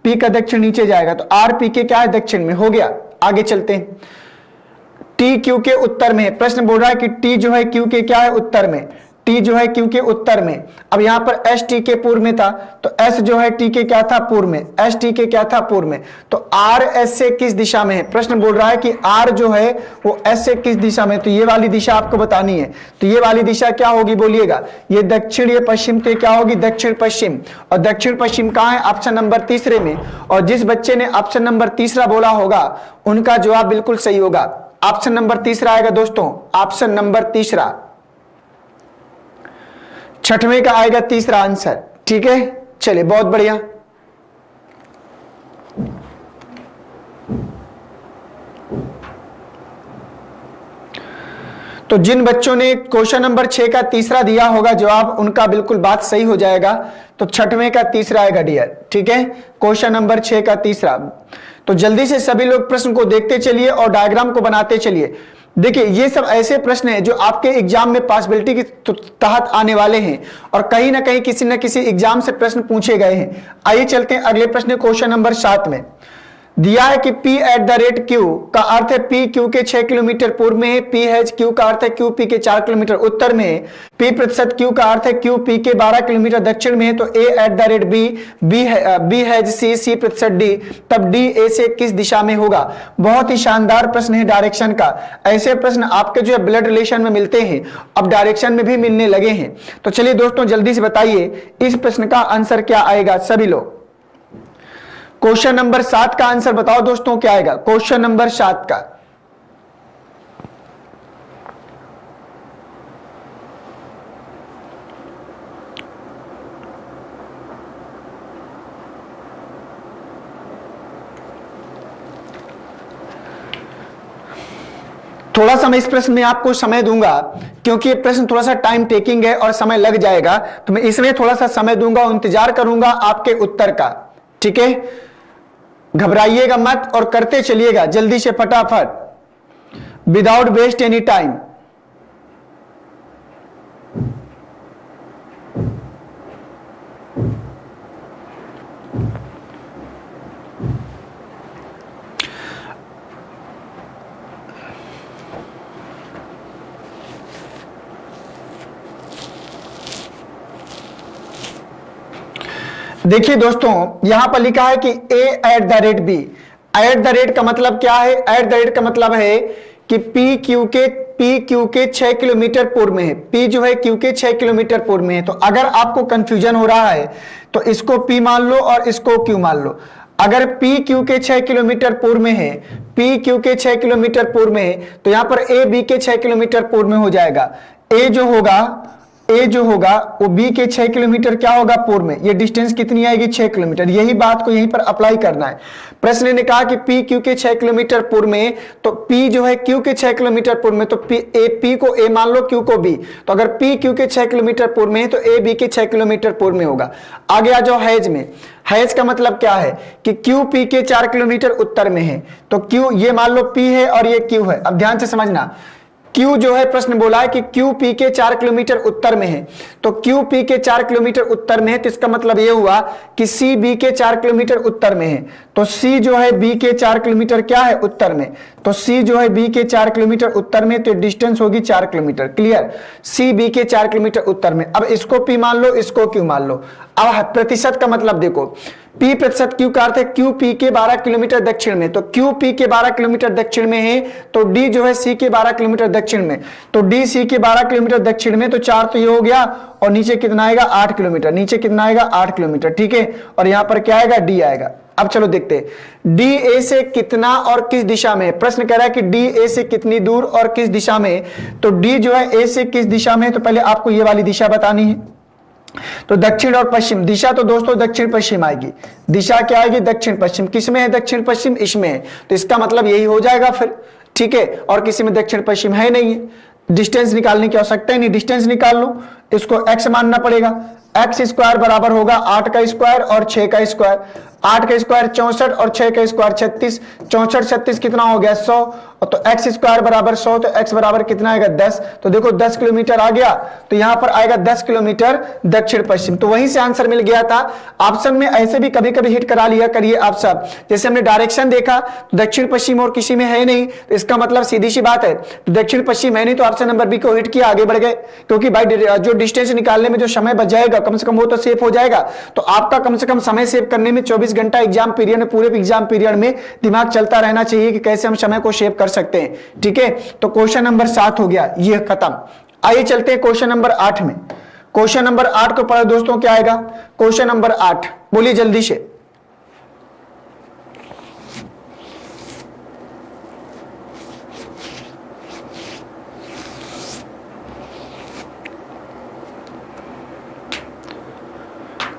P का दक्षिण नीचे जाएगा, तो R P के क्या है, दक्षिण में। हो गया, आगे चलते हैं। T Q के उत्तर में है। प्रश्न बोल रहा है कि T जो है Q के क्या है, उत्तर में। T जो है Q के उत्तर में। अब यहां पर S T के पूर्व में था, तो S जो है T के क्या था, पूर्व में। S T के क्या था, पूर्व में। तो R S से किस दिशा में है। प्रश्न बोल रहा है कि R जो है वो S से किस दिशा में। तो ये वाली दिशा आपको बतानी है। तो ये वाली दिशा क्या होगी बोलिएगा, ये दक्षिण, ये पश्चिम, तो क्या होगी, दक्षिण पश्चिम। और दक्षिण पश्चिम कहां है, ऑप्शन नंबर 3 में। और जिस बच्चे ने ऑप्शन नंबर 3 बोला होगा उनका जवाब बिल्कुल सही होगा। ऑप्शन नंबर 3 आएगा दोस्तों, ऑप्शन नंबर 3। 6वें का आएगा 3 आंसर, ठीक है। चलिए बहुत बढ़िया। तो जिन बच्चों ने क्वेश्चन नंबर 6 का 3 दिया होगा जवाब, उनका बिल्कुल बात सही हो जाएगा। तो 6वें का 3 आएगा डियर, ठीक है। क्वेश्चन नंबर 6 का 3। तो जल्दी से सभी लोग प्रश्न को देखते चलिए और डायग्राम को बनाते चलिए। देखिए ये सब ऐसे प्रश्न हैं जो आपके एग्जाम में पॉसिबिलिटी के तहत आने वाले हैं और कहीं ना कहीं किसी न किसी एग्जाम से प्रश्न पूछे गए हैं। आइए चलते हैं अगले प्रश्न, क्वेश्चन नंबर 7 में दिया है कि P at the rate Q का अर्थ है P Q के 6 किलोमीटर पूर्व में है, P हैज Q का अर्थ है Q P के 4 किलोमीटर उत्तर में है, P प्रतिशत Q का अर्थ है Q P के 12 किलोमीटर दक्षिण में है, तो A at the rate B has C, C प्रतिशत D, तब D A से किस दिशा में होगा। बहुत ही शानदार प्रश्न है डायरेक्शन का। ऐसे प्रश्न आपके जो है ब्लड रिलेशन में मिलते हैं, अब डायरेक्शन में भी मिलने लगे हैं। तो चलिए दोस्तों जल्दी से बताइए इस प्रश्न का आंसर क्या आएगा सभी लोग। क्वेश्चन नंबर 7 का आंसर बताओ दोस्तों क्या आएगा। क्वेश्चन नंबर 7 का थोड़ा सा मैं इस प्रश्न में आपको समय दूंगा क्योंकि ये प्रश्न थोड़ा सा टाइम टेकिंग है और समय लग जाएगा, तो मैं इसमें थोड़ा सा समय दूंगा और इंतजार करूंगा आपके उत्तर का। ठीक है, घबराइएगा मत और करते चलिएगा जल्दी से फटाफट, विदाउट वेस्ट एनी टाइम। देखिए दोस्तों यहां पर लिखा है कि A at the rate B। At the rate का मतलब क्या है? एट द रेट का मतलब है कि P Q के 6 किलोमीटर पूर्व में है। P जो है Q के 6 किलोमीटर पूर्व में है। तो अगर आपको कंफ्यूजन हो रहा है तो इसको P मान लो और इसको Q मान लो। अगर P Q के 6 किलोमीटर पूर्व में है, P Q के 6 किलोमीटर पूर्व में है, तो यहां पर A B के 6 किलोमीटर पूर्व में हो जाएगा। A जो होगा वो B के 6 किलोमीटर क्या होगा पूर्व में। ये डिस्टेंस कितनी आएगी? 6 किलोमीटर। यही बात को यहीं पर अप्लाई करना है। प्रश्न ने कहा कि P Q के 6 किलोमीटर पूर्व में, तो P जो है Q के 6 किलोमीटर पूर्व में, तो P को A मान लो, Q को B। तो अगर P Q के 6 किलोमीटर पूर्व में है तो A B के 6 किलोमीटर पूर्व में होगा। आगे आ जाओ हैज में। हैज का मतलब क्या है कि Q P के 4 किलोमीटर उत्तर में है। तो Q ये मान लो P है और ये Q है। अब ध्यान से समझना, Q जो है प्रश्न बोला है कि Q P के 4 किलोमीटर उत्तर में है। तो Q P के 4 किलोमीटर उत्तर में है तो इसका मतलब यह हुआ कि C B के 4 किलोमीटर उत्तर में है। तो C जो है B के 4 किलोमीटर क्या है? उत्तर में। तो C जो है B के 4 किलोमीटर उत्तर में, तो डिस्टेंस होगी 4 किलोमीटर। क्लियर? C B के 4 किलोमीटर उत्तर में। अब इसको P मान लो, इसको Q मान लो। अब प्रतिशत का मतलब देखो, P प्रतिशत Q का अर्थ है Q P के 12 किलोमीटर दक्षिण में। तो Q P के 12 किलोमीटर दक्षिण में है, तो D जो है C के 12 किलोमीटर दक्षिण में। तो D C के 12 किलोमीटर दक्षिण में, तो 4 तो ये हो गया और नीचे कितना आएगा? 8 किलोमीटर। नीचे कितना आएगा? 8 किलोमीटर। ठीक है, और यहां पर क्या आएगा? D आएगा। अब चलो देखते हैं D A से कितना और किस दिशा में। प्रश्न कह रहा है कि D A से कितनी दूर और किस दिशा में। तो D जो है A से किस दिशा में, तो पहले आपको ये वाली दिशा बतानी है। तो दक्षिण और पश्चिम दिशा, तो दोस्तों दक्षिण पश्चिम आएगी। दिशा क्या आएगी? दक्षिण पश्चिम। किस में है दक्षिण पश्चिम? इसमें है। तो इसका मतलब यही हो जाएगा फिर। ठीक है, और किसी में दक्षिण पश्चिम है नहीं है। डिस्टेंस निकालने की आवश्यकता ही नहीं, डिस्टेंस निकाल लो। इसको x मानना पड़ेगा। x स्क्वायर बराबर होगा 8 का स्क्वायर और 6 का स्क्वायर। 8 का स्क्वायर 64 और 6 का स्क्वायर 36। 64 36 कितना हो गया? 100। तो x स्क्वायर बराबर 100, तो x बराबर कितना आएगा? 10। तो देखो 10 किलोमीटर आ गया, तो यहां पर आएगा 10 किलोमीटर दक्षिण पश्चिम। तो वहीं से आंसर मिल गया था। ऑप्शन में ऐसे भी कभी कभी हिट करा लिया करिए आप सब। जैसे हमने डायरेक्शन देखा तो दक्षिण पश्चिम और किसी में है नहीं, तो इसका मतलब सीधी सी बात है दक्षिण पश्चिम है नहीं, तो ऑप्शन नंबर बी को हिट किया, आगे बढ़ गए। क्योंकि भाई जो डिस्टेंस निकालने में जो समय बच जाएगा कम से कम वो तो सेव हो जाएगा। तो आपका कम से कम समय सेव करने में 24 घंटा एग्जाम पीरियड में, पूरे एग्जाम पीरियड में दिमाग चलता रहना चाहिए कि कैसे हम समय को सेव कर सकते हैं। ठीक है, तो क्वेश्चन नंबर 7 हो गया, ये खत्म। आइए चलते हैं क्वेश्चन नंबर 8 में। क्वेश्चन नंबर 8 को पढ़ो दोस्तों, क्या आएगा? क्वेश्चन नंबर 8 बोलिए जल्दी से।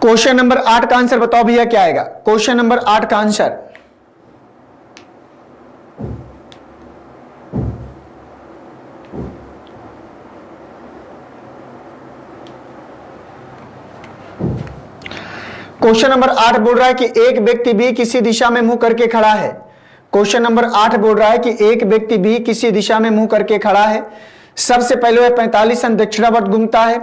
क्वेश्चन नंबर 8 का आंसर बताओ भैया क्या आएगा? क्वेश्चन नंबर 8 का आंसर क्वेश्चन नंबर 8 बोल रहा है कि एक व्यक्ति भी किसी दिशा में मुंह करके खड़ा है। क्वेश्चन नंबर 8 बोल रहा है कि एक व्यक्ति भी किसी दिशा में मुंह करके खड़ा है। सबसे पहले वह 45 अंश दक्षिणावर्त घूमता है,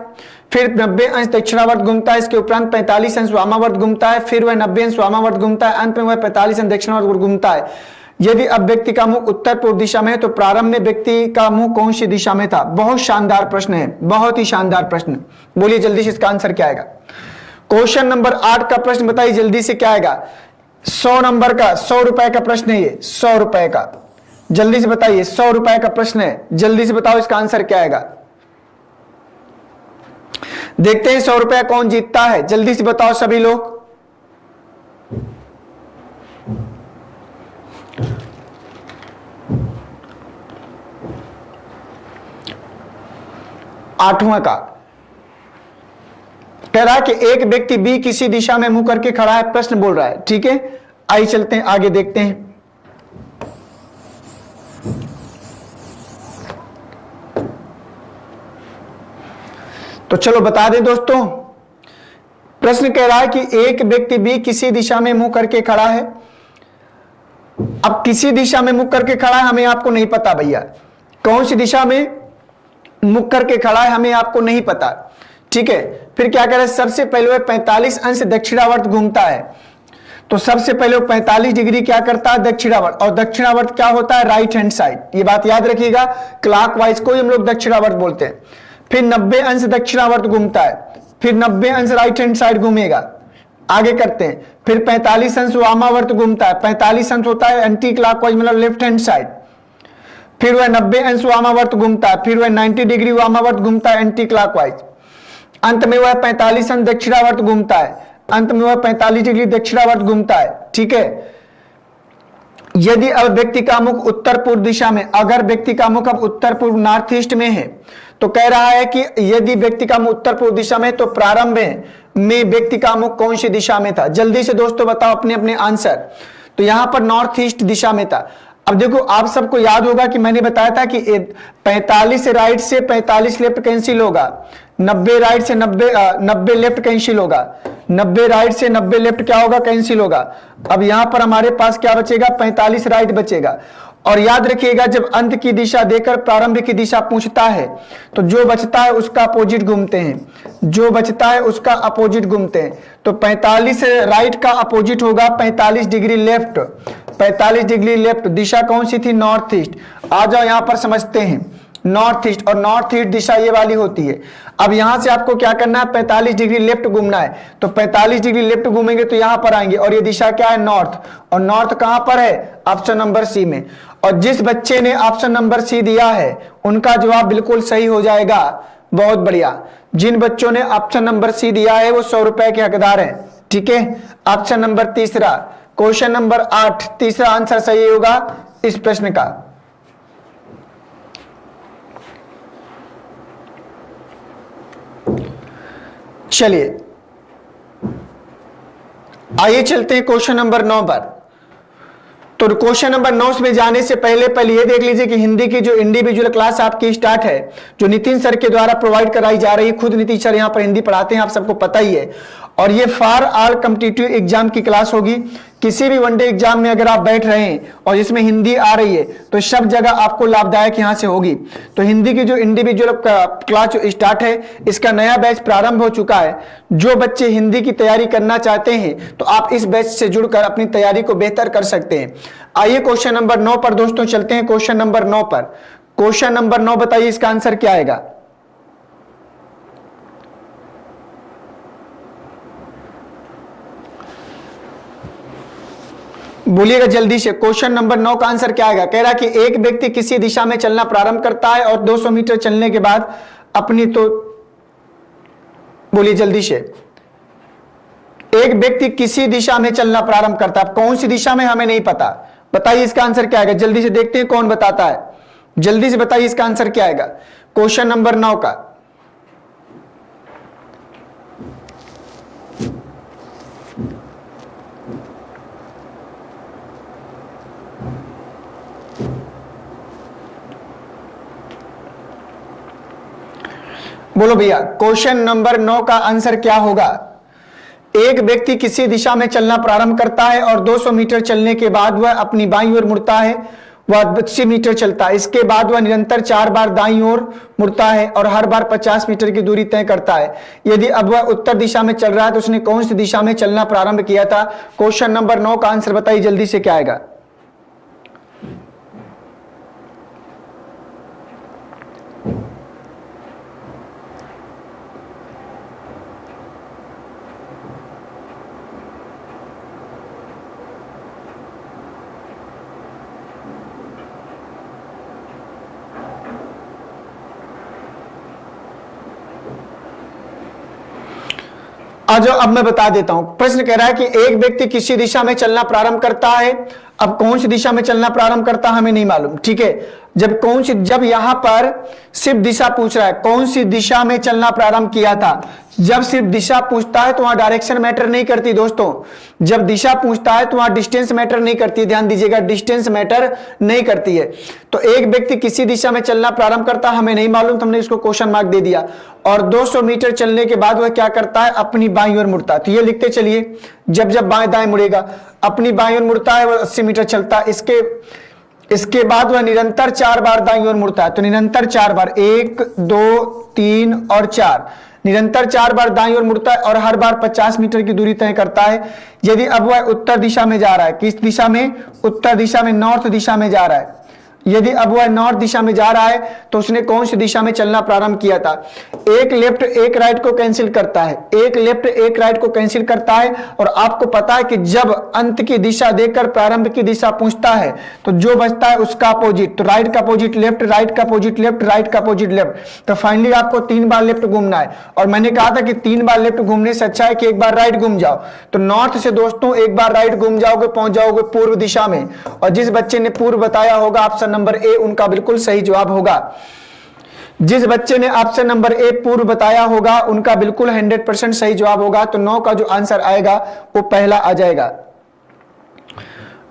फिर 90 अंश दक्षिणावर्त घूमता है, इसके उपरांत 45 अंश वामावर्त घूमता है, फिर वह 90 अंश वामावर्त घूमता है, अंत में वह 45 अंश दक्षिणावर्त घूमता है। यदि अब व्यक्ति का मुंह उत्तर पूर्व दिशा में है तो प्रारंभ में व्यक्ति का मुंह कौन सी दिशा में था? बहुत शानदार प्रश्न है, बहुत ही शानदार प्रश्न। बोलिए जल्दी से इसका आंसर क्या आएगा? क्वेश्चन नंबर 8 का प्रश्न बताइए जल्दी से क्या आएगा? 100 नंबर का, 100 रुपए का प्रश्न है ये, 100 रुपए का। जल्दी से बताइए, 100 रुपए का प्रश्न है, जल्दी से बताओ इसका आंसर क्या आएगा। देखते हैं 100 रुपया कौन जीतता है, जल्दी से बताओ सभी लोग। आठवां का कह रहा है कि एक व्यक्ति बी किसी दिशा में मुंह करके खड़ा है, प्रश्न बोल रहा है। ठीक है, आइए चलते हैं आगे, देखते हैं। तो चलो बता दें दोस्तों, प्रश्न कह रहा है कि एक व्यक्ति बी किसी दिशा में मुंह करके खड़ा है। अब किसी दिशा में मुंह करके खड़ा है, हमें आपको नहीं पता भैया, कौन सी दिशा में मुख करके खड़ा है हमें आपको नहीं पता। ठीक है, फिर क्या करें? सबसे पहले वह 45 अंश दक्षिणावर्त घूमता है। तो सबसे पहले वो 45 डिग्री क्या करता है? दक्षिणावर्त। और दक्षिणावर्त क्या होता है? Right hand side. ये बात याद रखिएगा, क्लॉकवाइज को हम लोग दक्षिणावर्त बोलते हैं। फिर 90 अंश दक्षिणावर्त घूमता है, फिर 90 अंश राइट हैंड साइड घूमेगा। आगे करते हैं, फिर 45 अंश वामावर्त घूमता है। 45 अंश होता है एंटी क्लॉकवाइज, मतलब लेफ्ट हैंड साइड। फिर वह 90 अंश वामावर्त घूमता है, फिर वह 90 डिग्री वामावर्त घूमता है एंटी क्लॉकवाइज। अंत में वह 45 अंश दक्षिणावर्त घूमता है, अंत में वह 45 डिग्री दक्षिणावर्त घूमता है। ठीक है, यदि अब व्यक्ति का मुख उत्तर पूर्व दिशा में, अगर व्यक्ति का मुख अब उत्तर पूर्व नॉर्थ ईस्ट में है, तो कह रहा है कि यदि व्यक्ति का मुख उत्तर पूर्व दिशा में तो प्रारंभ में व्यक्ति का मुख कौन सी दिशा में था? जल्दी से दोस्तों बताओ अपने अपने आंसर। तो यहां पर नॉर्थ ईस्ट दिशा में था। अब देखो, आप सबको याद होगा कि मैंने बताया था कि 45 राइट से 45 लेफ्ट कैंसिल होगा, 90 राइट से 90 लेफ्ट कैंसिल होगा, 90 राइट से 90 लेफ्ट क्या होगा? कैंसिल होगा। अब यहां पर हमारे पास क्या बचेगा? 45 राइट बचेगा। और याद रखिएगा, जब अंत की दिशा देकर प्रारंभ की दिशा पूछता है तो जो बचता है उसका अपोजिट घूमते हैं, जो बचता है उसका अपोजिट घूमते हैं। तो 45 राइट का अपोजिट होगा 45 डिग्री लेफ्ट। 45 डिग्री लेफ्ट दिशा कौन सी थी? North east. आ जाओ यहां पर समझते हैं, नॉर्थ ईस्ट, और नॉर्थ ईस्ट दिशा ये वाली होती है। अब यहां से आपको क्या करना है? 45 डिग्री लेफ्ट घूमना है। तो 45 डिग्री लेफ्ट घूमेंगे तो यहां पर आएंगे, और ये दिशा क्या है? नॉर्थ। और नॉर्थ कहां पर है? ऑप्शन नंबर सी में। और जिस बच्चे ने ऑप्शन नंबर सी दिया है उनका जवाब बिल्कुल सही हो जाएगा। बहुत बढ़िया। जिन बच्चों ने ऑप्शन नंबर सी दिया है वो 100 रुपए के हकदार हैं। ठीक है, ऑप्शन नंबर तीसरा, क्वेश्चन नंबर 8, तीसरा आंसर सही होगा इस प्रश्न का। चलिए आइए चलते हैं क्वेश्चन नंबर 9 पर। तो क्वेश्चन नंबर 9 में जाने से पहले ये देख लीजिए कि हिंदी की जो इंडिविजुअल क्लास आपकी स्टार्ट है, जो नितिन सर के द्वारा प्रोवाइड कराई जा रही है। खुद नितिन सर यहाँ पर हिंदी पढ़ाते हैं, आप सबको पता ही है। और ये फॉर ऑल कॉम्पिटिटिव एग्जाम की क्लास होगी। किसी भी वनडे एग्जाम में अगर आप बैठ रहे हैं और जिसमें हिंदी आ रही है तो सब जगह आपको लाभदायक यहां से होगी। तो हिंदी की जो इंडिविजुअल क्लास जो स्टार्ट है, इसका नया बैच प्रारंभ हो चुका है। जो बच्चे हिंदी की तैयारी करना चाहते हैं तो आप इस बैच से जुड़कर अपनी तैयारी को बेहतर कर सकते हैं। आइए क्वेश्चन नंबर 9 पर दोस्तों चलते हैं। क्वेश्चन नंबर 9 पर, क्वेश्चन नंबर 9 बताइए इसका आंसर क्या आएगा? बोलिएगा जल्दी से, क्वेश्चन नंबर 9 का आंसर क्या आएगा? कह रहा है कि एक व्यक्ति किसी दिशा में चलना प्रारंभ करता है और 200 मीटर चलने के बाद अपनी, तो बोलिए जल्दी से। एक व्यक्ति किसी दिशा में चलना प्रारंभ करता है, कौन सी दिशा में हमें नहीं पता। बताइए इसका आंसर क्या आएगा? जल्दी से देखते हैं कौन बताता है। जल्दी से बताइए इसका आंसर क्या आएगा क्वेश्चन नंबर 9 का। बोलो भैया, क्वेश्चन नंबर 9 का आंसर क्या होगा? एक व्यक्ति किसी दिशा में चलना प्रारंभ करता है और 200 मीटर चलने के बाद वह अपनी बाईं ओर मुड़ता है, वह 80 मीटर चलता है। इसके बाद वह निरंतर 4 बार दाईं ओर मुड़ता है और हर बार 50 मीटर की दूरी तय करता है। यदि अब वह उत्तर दिशा में चल रहा है तो उसने कौन सी दिशा में चलना प्रारंभ किया था? क्वेश्चन नंबर 9 का आंसर बताइए जल्दी से, क्या आएगा? आज अब मैं बता देता हूं। प्रश्न कह रहा है कि एक व्यक्ति किसी दिशा में चलना प्रारंभ करता है। अब कौन सी दिशा में चलना प्रारंभ करता हमें नहीं मालूम, ठीक है। जब यहां पर सिर्फ दिशा पूछ रहा है, कौन सी दिशा में चलना प्रारंभ किया था, जब सिर्फ दिशा पूछता है तो वहां डायरेक्शन मैटर नहीं करती दोस्तों। जब दिशा पूछता है तो वहां डिस्टेंस मैटर नहीं करती, ध्यान दीजिएगा, डिस्टेंस मैटर नहीं करती है। तो एक व्यक्ति किसी दिशा में चलना प्रारंभ करता हमें नहीं मालूम, तो हमने इसको क्वेश्चन मार्क दे दिया। और 200 मीटर चलने के बाद वह क्या करता है? अपनी बाईं ओर मुड़ता है। तो ये लिखते चलिए, जब जब बाएं दाएं मुड़ेगा, अपनी बाईं ओर मुड़ता है, वह 80 मीटर चलता है। इसके बाद वह निरंतर 4 बार दाईं ओर मुड़ता है। तो निरंतर 4 बार, 1 2 3 और 4, निरंतर 4 बार दाईं ओर मुड़ता है और हर बार 50 मीटर की दूरी तय करता है। यदि अब वह उत्तर दिशा में जा रहा है, किस दिशा में? उत्तर दिशा में, नॉर्थ दिशा में जा रहा है। यदि अब वह नॉर्थ दिशा में जा रहा है तो उसने कौन सी दिशा में चलना प्रारंभ किया था? एक लेफ्ट एक राइट को कैंसिल करता है, एक लेफ्ट एक राइट को कैंसिल करता है। और आपको पता है कि जब अंत की दिशा देकर प्रारंभ की दिशा पूछता है तो जो बचता है उसका अपोजिट, तो राइट का अपोजिट लेफ्ट, राइट का अपोजिट लेफ्ट, राइट का अपोजिट लेफ्ट। तो फाइनली आपको 3 बार लेफ्ट घूमना है। और मैंने कहा था कि 3 बार लेफ्ट घूमने से अच्छा है कि एक बार राइट घूम जाओ। तो नॉर्थ से दोस्तों एक बार राइट घूम जाओगे, पहुंच जाओगे पूर्व दिशा में। और जिस बच्चे ने पूर्व बताया होगा ऑप्शन नंबर ए उनका बिल्कुल सही जवाब होगा। जिस बच्चे ने ऑप्शन नंबर ए पूर्व बताया होगा उनका बिल्कुल 100% सही जवाब होगा। तो 9 का जो आंसर आएगा वो पहला आ जाएगा,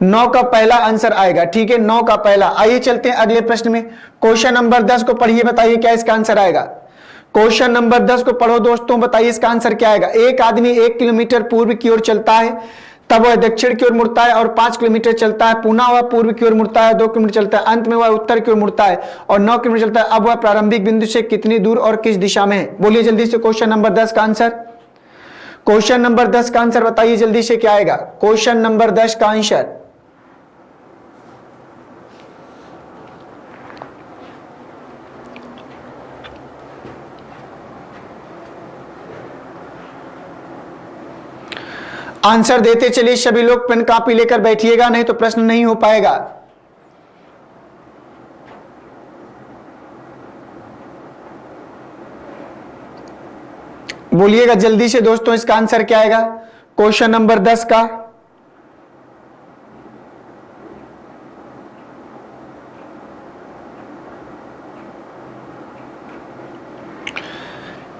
9 का पहला आंसर आएगा, ठीक है, 9 का पहला। आइए चलते हैं अगले प्रश्न में। क्वेश्चन नंबर 10 को पढ़िए, बताइए क्या इसका आंसर आएगा। क्वेश्चन नंबर 10 को पढ़ो दोस्तों, बताइए इसका आंसर क्या आएगा। एक आदमी 1 किलोमीटर पूर्व की ओर चलता है, तब वह दक्षिण की ओर मुड़ता है और 5 किलोमीटर चलता है। पुनः वह पूर्व की ओर मुड़ता है, 2 किलोमीटर चलता है। अंत में वह उत्तर की ओर मुड़ता है और 9 किलोमीटर चलता है। अब वह प्रारंभिक बिंदु से कितनी दूर और किस दिशा में है? बोलिए जल्दी से क्वेश्चन नंबर 10 का आंसर। क्वेश्चन नंबर 10 का आंसर बताइए जल्दी से, क्या आएगा क्वेश्चन नंबर 10 का आंसर? आंसर देते चलिए सभी लोग, पेन कॉपी लेकर बैठिएगा, नहीं तो प्रश्न नहीं हो पाएगा। बोलिएगा जल्दी से दोस्तों, इसका आंसर क्या आएगा क्वेश्चन नंबर 10 का?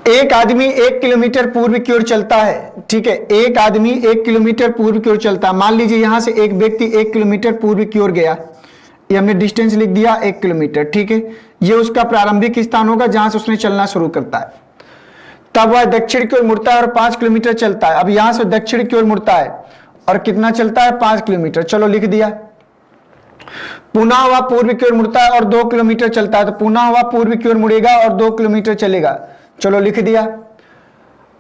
एक आदमी 1 किलोमीटर पूर्व की ओर चलता है, ठीक है, एक आदमी 1 किलोमीटर पूर्व की ओर चलता है। मान लीजिए यहां से एक व्यक्ति 1 किलोमीटर पूर्व की ओर गया, ये हमने डिस्टेंस लिख दिया 1 किलोमीटर, ठीक है। ये उसका प्रारंभिक स्थान होगा जहां से उसने चलना शुरू करता है। तब वह दक्षिण की ओर मुड़ता है और 5 किलोमीटर चलता है। अब यहां से दक्षिण की ओर मुड़ता है और कितना चलता है? 5 किलोमीटर, चलो लिख दिया। पुनः वह पूर्व की ओर मुड़ता है और 2 किलोमीटर चलता है। तो पुनः वह पूर्व की ओर मुड़ेगा और 2 किलोमीटर चलेगा, चलो लिख दिया।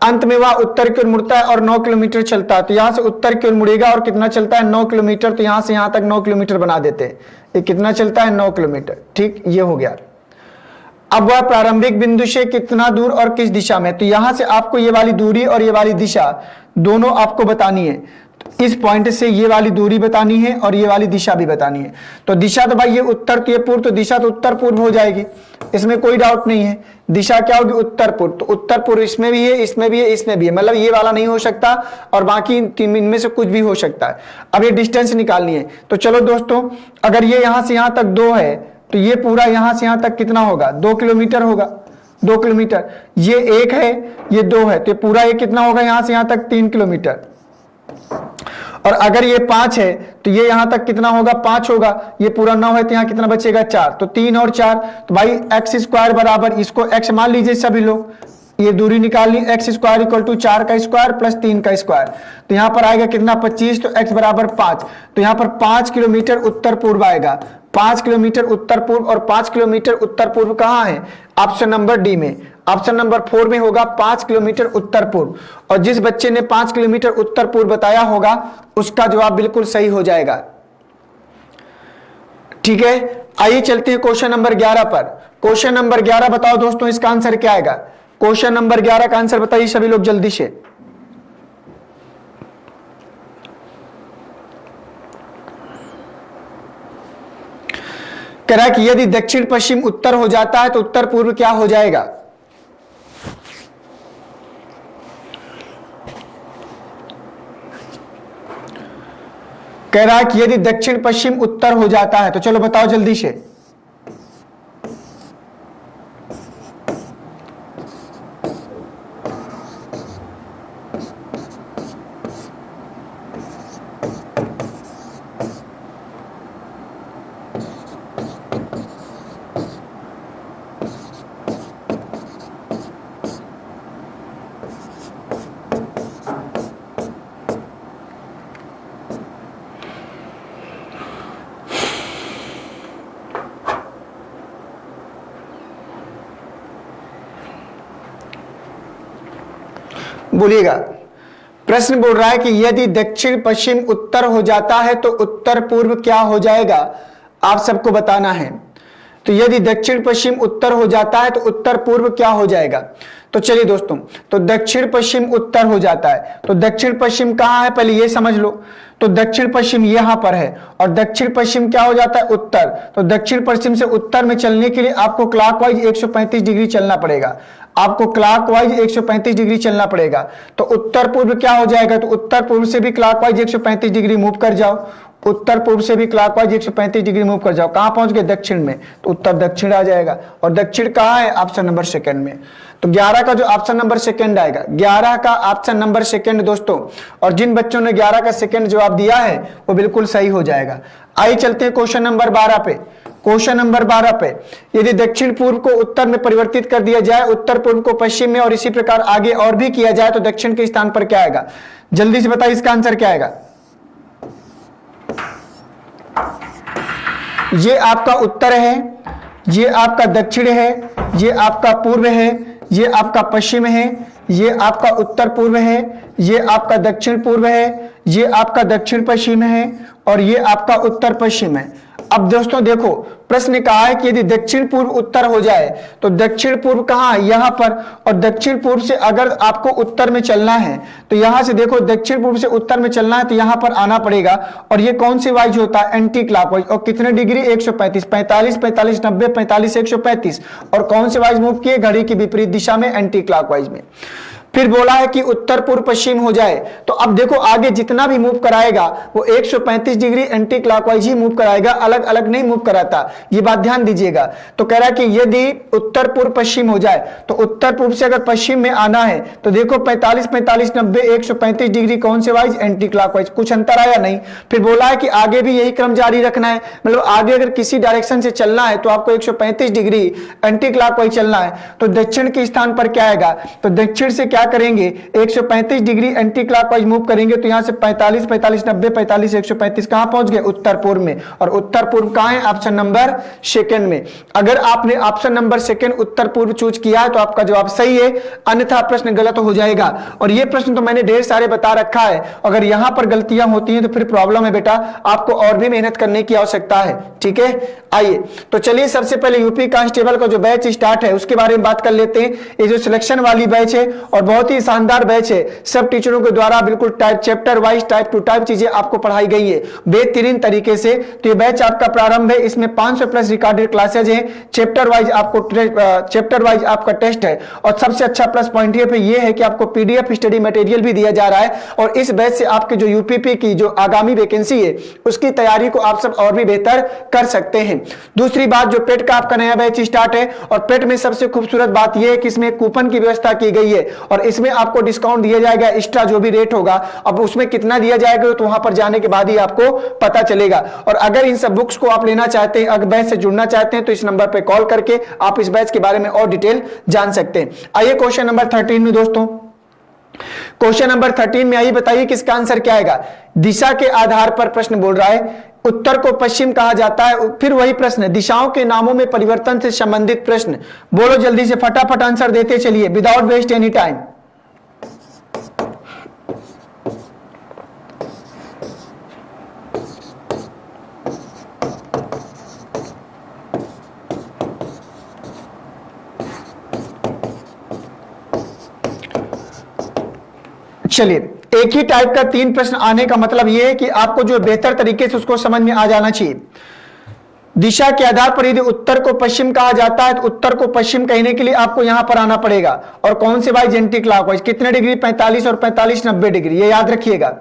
अंत में वह उत्तर की ओर मुड़ता है और 9 किलोमीटर चलता है। तो यहां से उत्तर की ओर मुड़ेगा और कितना चलता है? 9 किलोमीटर। तो यहां से यहां तक 9 किलोमीटर बना देते हैं। ये कितना चलता है? 9 किलोमीटर, ठीक, ये हो गया। अब वह प्रारंभिक बिंदु से कितना दूर और किस दिशा में? तो यहां से आपको ये वाली दूरी और ये वाली दिशा दोनों आपको बतानी है। तो इस पॉइंट से ये वाली दूरी बतानी है और ये वाली दिशा भी बतानी है। तो दिशा तो भाई ये उत्तर तो ये पूर्व, तो दिशा तो उत्तर पूर्व हो जाएगी, इसमें कोई डाउट नहीं है। दिशा क्या होगी? उत्तर पूर्व। तो उत्तर पूर्व इसमें भी है, इसमें भी है, इसमें भी है, मतलब ये वाला नहीं हो सकता और बाकी इनमें से कुछ भी हो सकता है। अब ये डिस्टेंस निकालनी है। तो चलो दोस्तों, अगर ये यहां से यहां तक 2 है तो ये पूरा यहां से यहां तक कितना होगा? 2 किलोमीटर होगा, 2 किलोमीटर। ये 1 है, ये 2 है, तो पूरा ये कितना होगा? यहां से यहां तक 3 किलोमीटर। और अगर ये 5 है तो ये यहां तक कितना होगा? 5 होगा। ये पूरा 9 है तो यहां कितना बचेगा? 4। तो 3 और 4, तो भाई x² बराबर, इसको x मान लीजिए सभी लोग, ये दूरी निकालनी, एक्स स्क्वायर इक्वल टू 4 का स्क्वायर प्लस 3 का स्क्वायर, तो यहाँ पर आएगा कितना 25, तो x बराबर 5, तो यहाँ पर 5 किलोमीटर उत्तर पूर्व आएगा, 5 किलोमीटर उत्तर पूर्व। और 5 किलोमीटर उत्तर पूर्व कहाँ है? ऑप्शन नंबर डी में, ऑप्शन नंबर 4 में होगा 5 किलोमीटर उत्तर पूर्व। और जिस बच्चे ने 5 किलोमीटर उत्तर पूर्व बताया होगा उसका जवाब बिल्कुल सही हो जाएगा। ठीक है, आइए चलते हैं क्वेश्चन नंबर 11 पर। क्वेश्चन नंबर 11 बताओ दोस्तों इसका आंसर क्या आएगा? क्वेश्चन नंबर 11 का आंसर बताइए सभी लोग जल्दी से। कह रहा है कि यदि दक्षिण पश्चिम उत्तर हो जाता है तो उत्तर पूर्व क्या हो जाएगा? कह रहा है कि यदि दक्षिण पश्चिम उत्तर हो जाता है तो चलो बताओ जल्दी से। बोलिएगा। प्रश्न बोल रहा है कि यदि दक्षिण पश्चिम उत्तर हो जाता है तो उत्तर पूर्व क्या हो जाएगा? आप सबको बताना है। तो यदि दक्षिण पश्चिम उत्तर हो जाता है तो उत्तर पूर्व क्या हो जाएगा? तो चलिए दोस्तों, तो दक्षिण पश्चिम उत्तर हो जाता है तो दक्षिण पश्चिम कहां है पहले ये समझ लो। तो दक्षिण पश्चिम यहां पर है और दक्षिण पश्चिम क्या हो जाता है? उत्तर। तो दक्षिण पश्चिम से उत्तर में चलने के लिए आपको क्लॉकवाइज 135 डिग्री चलना पड़ेगा, आपको क्लॉकवाइज 135 डिग्री चलना पड़ेगा। तो उत्तर पूर्व क्या हो जाएगा? तो उत्तर पूर्व से भी क्लॉकवाइज 135 डिग्री मूव कर जाओ, उत्तर पूर्व से भी क्लॉकवाइज 135 डिग्री मूव कर जाओ। कहां पहुंच गए? दक्षिण में, तो उत्तर दक्षिण आ जाएगा। और दक्षिण कहां है? ऑप्शन नंबर सेकंड में। तो 11 का जो ऑप्शन नंबर सेकंड आएगा, 11 का ऑप्शन नंबर सेकंड दोस्तों। और जिन बच्चों ने 11 का सेकंड जवाब दिया है वो बिल्कुल सही हो जाएगा। आइए चलते हैं क्वेश्चन नंबर 12 पे। क्वेश्चन नंबर 12 पे, यदि दक्षिण पूर्व को उत्तर में परिवर्तित कर दिया जाए, उत्तर पूर्व को पश्चिम में और इसी प्रकार आगे और भी किया जाए तो दक्षिण के स्थान पर क्या आएगा? जल्दी से बताइए इसका आंसर क्या आएगा? ये आपका उत्तर है, ये आपका दक्षिण है, ये आपका पूर्व है, ये आपका पश्चिम है, ये आपका उत्तर पूर्व है, ये आपका दक्षिण पूर्व है, ये आपका दक्षिण पश्चिम है और ये आपका उत्तर पश्चिम है। अब दोस्तों देखो, प्रश्न कहा है कि यदि दक्षिण पूर्व उत्तर हो जाए तो दक्षिण पूर्व कहां है? यहां पर। और दक्षिण पूर्व से अगर आपको उत्तर में चलना है तो यहां से देखो, दक्षिण पूर्व से उत्तर में चलना है तो यहां पर आना पड़ेगा। और ये कौन सी वाइज होता है? Anti clockwise. और कितने डिग्री? 135, 45, 45, 90, 45, 135। और कौन से वाइज मूव किए? घड़ी की विपरीत दिशा में, एंटी क्लॉकवाइज में। फिर बोला है कि उत्तर पूर्व पश्चिम हो जाए, तो अब देखो आगे जितना भी मूव कराएगा वो 135 डिग्री एंटी क्लॉकवाइज ही मूव कराएगा, अलग अलग नहीं मूव कराता, ये बात ध्यान दीजिएगा। तो कह रहा है कि यदि उत्तर पूर्व पश्चिम हो जाए तो उत्तर पूर्व से अगर पश्चिम में आना है तो देखो 45, 45, 90, 135 डिग्री कौन से वाइज? Anti clockwise. कुछ अंतर आया नहीं। फिर बोला है कि आगे भी यही क्रम जारी रखना है, मतलब आगे अगर किसी डायरेक्शन से चलना है तो आपको 135 डिग्री एंटी क्लॉकवाइज चलना है। तो दक्षिण के स्थान पर क्या आएगा? तो दक्षिण से क्या करेंगे? 135 डिग्री एंटी क्लॉकवाइज मूव करेंगे तो यहां से 45, 45, 90, 45, 135 कहां पहुंच गए? उत्तर पूर्व में। और उत्तर पूर्व कहां है? ऑप्शन नंबर सेकंड में। अगर आपने ऑप्शन नंबर सेकंड उत्तर पूर्व चूज किया है तो आपका जवाब सही है, अन्यथा प्रश्न गलत हो जाएगा। और यह प्रश्न तो मैंने ढेर सारे बता रखा है, अगर यहां पर गलतियां होती हैं तो फिर प्रॉब्लम है बेटा, आपको और भी मेहनत करने की आवश्यकता है। ठीक है, आइए तो चलिए सबसे पहले यूपी कांस्टेबल का जो बैच स्टार्ट है उसके बारे में बात कर लेते हैं। ये जो सिलेक्शन वाली बैच है और बहुत ही शानदार बैच है, सब टीचरों के द्वारा बिल्कुल type chapter wise, type two type चीजें आपको पढ़ाई गई है बेहतरीन तरीके से। तो ये बैच आपका प्रारंभ है, इसमें 500 प्लस रिकॉर्डेड क्लासेज हैं, चैप्टर वाइज आपका टेस्ट है। और सबसे अच्छा प्लस पॉइंट ये है कि आपको पीडीएफ स्टडी मटेरियल भी दिया जा रहा है। और इस बैच से आपके जो यूपीपी की जो आगामी वैकेंसी है उसकी तैयारी को आप सब और भी बेहतर कर सकते हैं। दूसरी बात, जो पेट का आपका नया बैच स्टार्ट है और पेट में सबसे खूबसूरत बात यह है कि इसमें कूपन की व्यवस्था की गई है। और और इसमें आपको डिस्काउंट दिया जाएगा, एक्स्ट्रा जो भी रेट होगा। अब उसमें कितना दिया जाएगा तो वहां पर जाने के बाद ही आपको पता चलेगा। और अगर इन सब बुक्स को आप लेना चाहते हैं, अगर बैच से जुड़ना चाहते हैं, तो इस नंबर पर कॉल करके आप इस बैच के बारे में और डिटेल जान सकते हैं। आइए क्वेश्चन नंबर 13 में दोस्तों, क्वेश्चन नंबर 13 में आइए बताइए कि इसका आंसर क्या आएगा। दिशा के आधार पर प्रश्न बोल रहा है, उत्तर को पश्चिम कहा जाता है। फिर वही प्रश्न, दिशाओं के नामों में परिवर्तन से संबंधित प्रश्न। बोलो जल्दी से, फटाफट आंसर देते चलिए विदाउट वेस्ट एनी टाइम। चलिए, एक ही टाइप का 3 प्रश्न आने का मतलब यह है कि आपको जो बेहतर तरीके से उसको समझ में आ जाना चाहिए। दिशा के आधार पर यदि उत्तर को पश्चिम कहा जाता है तो उत्तर को पश्चिम कहने के लिए आपको यहां पर आना पड़ेगा। और कौन से भाई, एंटी क्लॉकवाइज। कितने डिग्री, 45 और 45 90 डिग्री, ये याद रखिएगा।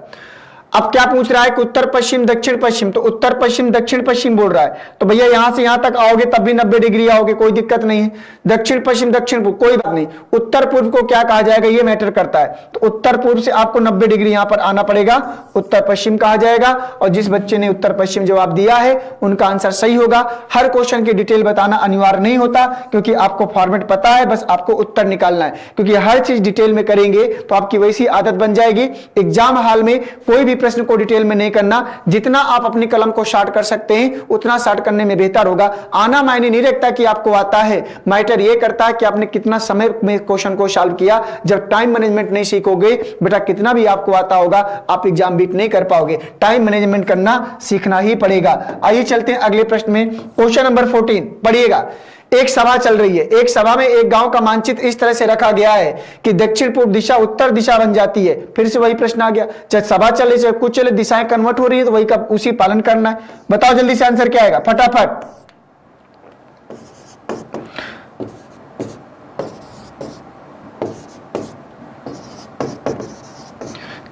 अब क्या पूछ रहा है कि उत्तर पश्चिम दक्षिण पश्चिम, तो उत्तर पश्चिम दक्षिण पश्चिम बोल रहा है, तो भैया यहां से यहां तक आओगे तब भी 90 डिग्री आओगे, कोई दिक्कत नहीं है। दक्षिण पश्चिम दक्षिण पूर्व, कोई बात नहीं। उत्तर पूर्व को क्या कहा जाएगा ये मैटर करता है, तो उत्तर पूर्व से आपको 90 डिग्री यहां पर आना पड़ेगा, उत्तर पश्चिम कहा जाएगा। और जिस बच्चे ने उत्तर पश्चिम जवाब दिया है उनका आंसर सही होगा। हर क्वेश्चन की डिटेल बताना अनिवार्य नहीं होता, क्योंकि आपको फॉर्मेट पता है, बस आपको उत्तर निकालना है। क्योंकि हर चीज डिटेल में करेंगे तो आपकी वैसी आदत बन जाएगी। एग्जाम हॉल में कोई भी प्रश्न को डिटेल में नहीं करना, जितना आप अपनी कलम को शार्ट कर सकते हैं उतना शार्ट करने में बेहतर होगा। आना मायने नहीं रखता कि आपको आता है, मैटर यह करता है कि आपने कितना समय में क्वेश्चन को सॉल्व किया। जब टाइम मैनेजमेंट नहीं सीखोगे बेटा, कितना भी आपको आता होगा आप एग्जाम बीट नहीं कर पाओगे। टाइम मैनेजमेंट करना सीखना ही पड़ेगा। आइए चलते हैं अगले प्रश्न में। क्वेश्चन नंबर 14 पढ़िएगा। एक सभा चल रही है, एक सभा में एक गांव का मानचित्र इस तरह से रखा गया है कि दक्षिण पूर्व दिशा उत्तर दिशा बन जाती है। फिर से वही प्रश्न आ गया, चाहे सभा चले चाहे कुछ चले, दिशाएं कन्वर्ट हो रही है तो वही का उसी पालन करना है। बताओ जल्दी से आंसर क्या आएगा, फटाफट।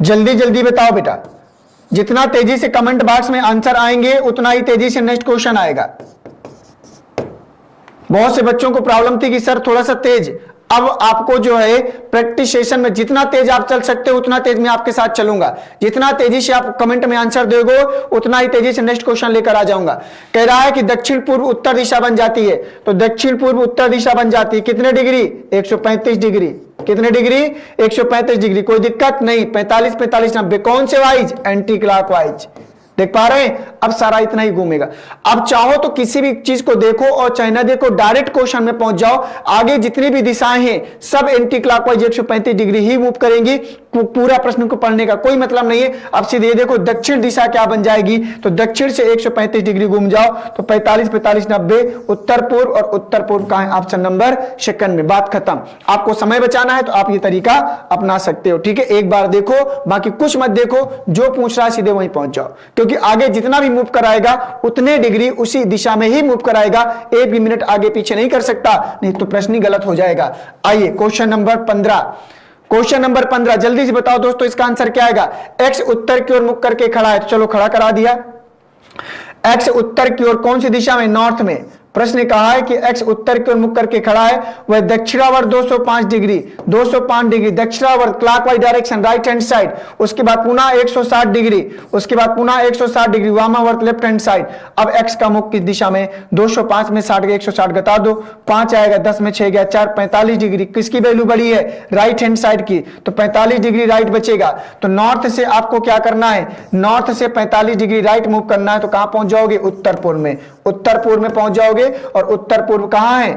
जल्दी जल्दी बताओ बेटा, जितना तेजी से कमेंट बॉक्स में आंसर आएंगे उतना ही तेजी से नेक्स्ट क्वेश्चन आएगा। बहुत से बच्चों को प्रॉब्लम थी कि सर थोड़ा सा तेज। अब आपको जो है प्रैक्टिस सेशन में जितना तेज आप चल सकते हो उतना तेज मैं आपके साथ चलूंगा। जितना तेजी से आप कमेंट में आंसर दोगे उतना ही तेजी से नेक्स्ट क्वेश्चन लेकर आ जाऊंगा। कह रहा है कि दक्षिण पूर्व उत्तर दिशा बन जाती है, तो दक्षिण पूर्व उत्तर दिशा बन जाती है कितने डिग्री, 135 डिग्री। कितने डिग्री, 135 डिग्री। कोई दिक्कत नहीं, 45 45 90। कौन से वाइज, एंटी क्लॉकवाइज। देख पा रहे हैं, अब सारा इतना ही घूमेगा। अब चाहो तो किसी भी चीज को देखो और चाहे ना देखो, डायरेक्ट क्वेश्चन में पहुंच जाओ। आगे जितनी भी दिशाएं हैं सब एंटी क्लॉकवाइज 135 डिग्री ही मूव करेंगी। पूरा प्रश्न को पढ़ने का कोई मतलब नहीं है। अब सीधे देखो दक्षिण दिशा क्या बन जाएगी, तो दक्षिण से 135 डिग्री घूम जाओ तो 45 45 90। उत्तर पूर्व, और उत्तर पूर्व का है ऑप्शन नंबर सेकंड में। बात खत्म। आपको समय बचाना है तो आप ये तरीका अपना सकते हो, ठीक है। एक बार देखो, बाकी कुछ मत देखो, जो पूछ रहा है सीधे वहीं पहुंच जाओ, क्योंकि आगे जितना भी मूव कराएगा उतने डिग्री उसी दिशा में ही मूव कराएगा। एक भी मिनट आगे पीछे नहीं कर सकता, नहीं तो प्रश्न ही गलत हो जाएगा। आइए क्वेश्चन नंबर 15। क्वेश्चन नंबर 15 जल्दी से बताओ दोस्तों, इसका आंसर क्या आएगा। एक्स उत्तर की ओर मुख करके खड़ा है, तो चलो खड़ा करा दिया। एक्स उत्तर की ओर कौन सी दिशा में, नॉर्थ में। प्रश्न ने कहा है कि एक्स उत्तर की ओर मुख करके खड़ा है, वह दक्षिणावर्त 205 डिग्री, 205 डिग्री दक्षिणावर्त clockwise direction right hand side. उसके बाद पुनः 160 डिग्री, उसके बाद पुनः 160 डिग्री वामावर्त लेफ्ट हैंड साइड। अब एक्स का मुख किस दिशा में, 205 में 60 गया, 160 घटा दो, 5 आएगा, 10 में 6 गया 4, 45 डिग्री। किसकी वैल्यू बड़ी है, राइट हैंड साइड की, तो 45 डिग्री राइट बचेगा। तो नॉर्थ से आपको क्या करना है, नॉर्थ से 45 डिग्री राइट मूव करना है, तो कहां पहुंच जाओगे, उत्तर पूर्व में। उत्तर पूर्व में पहुंच जाओगे, और उत्तर पूर्व कहां है,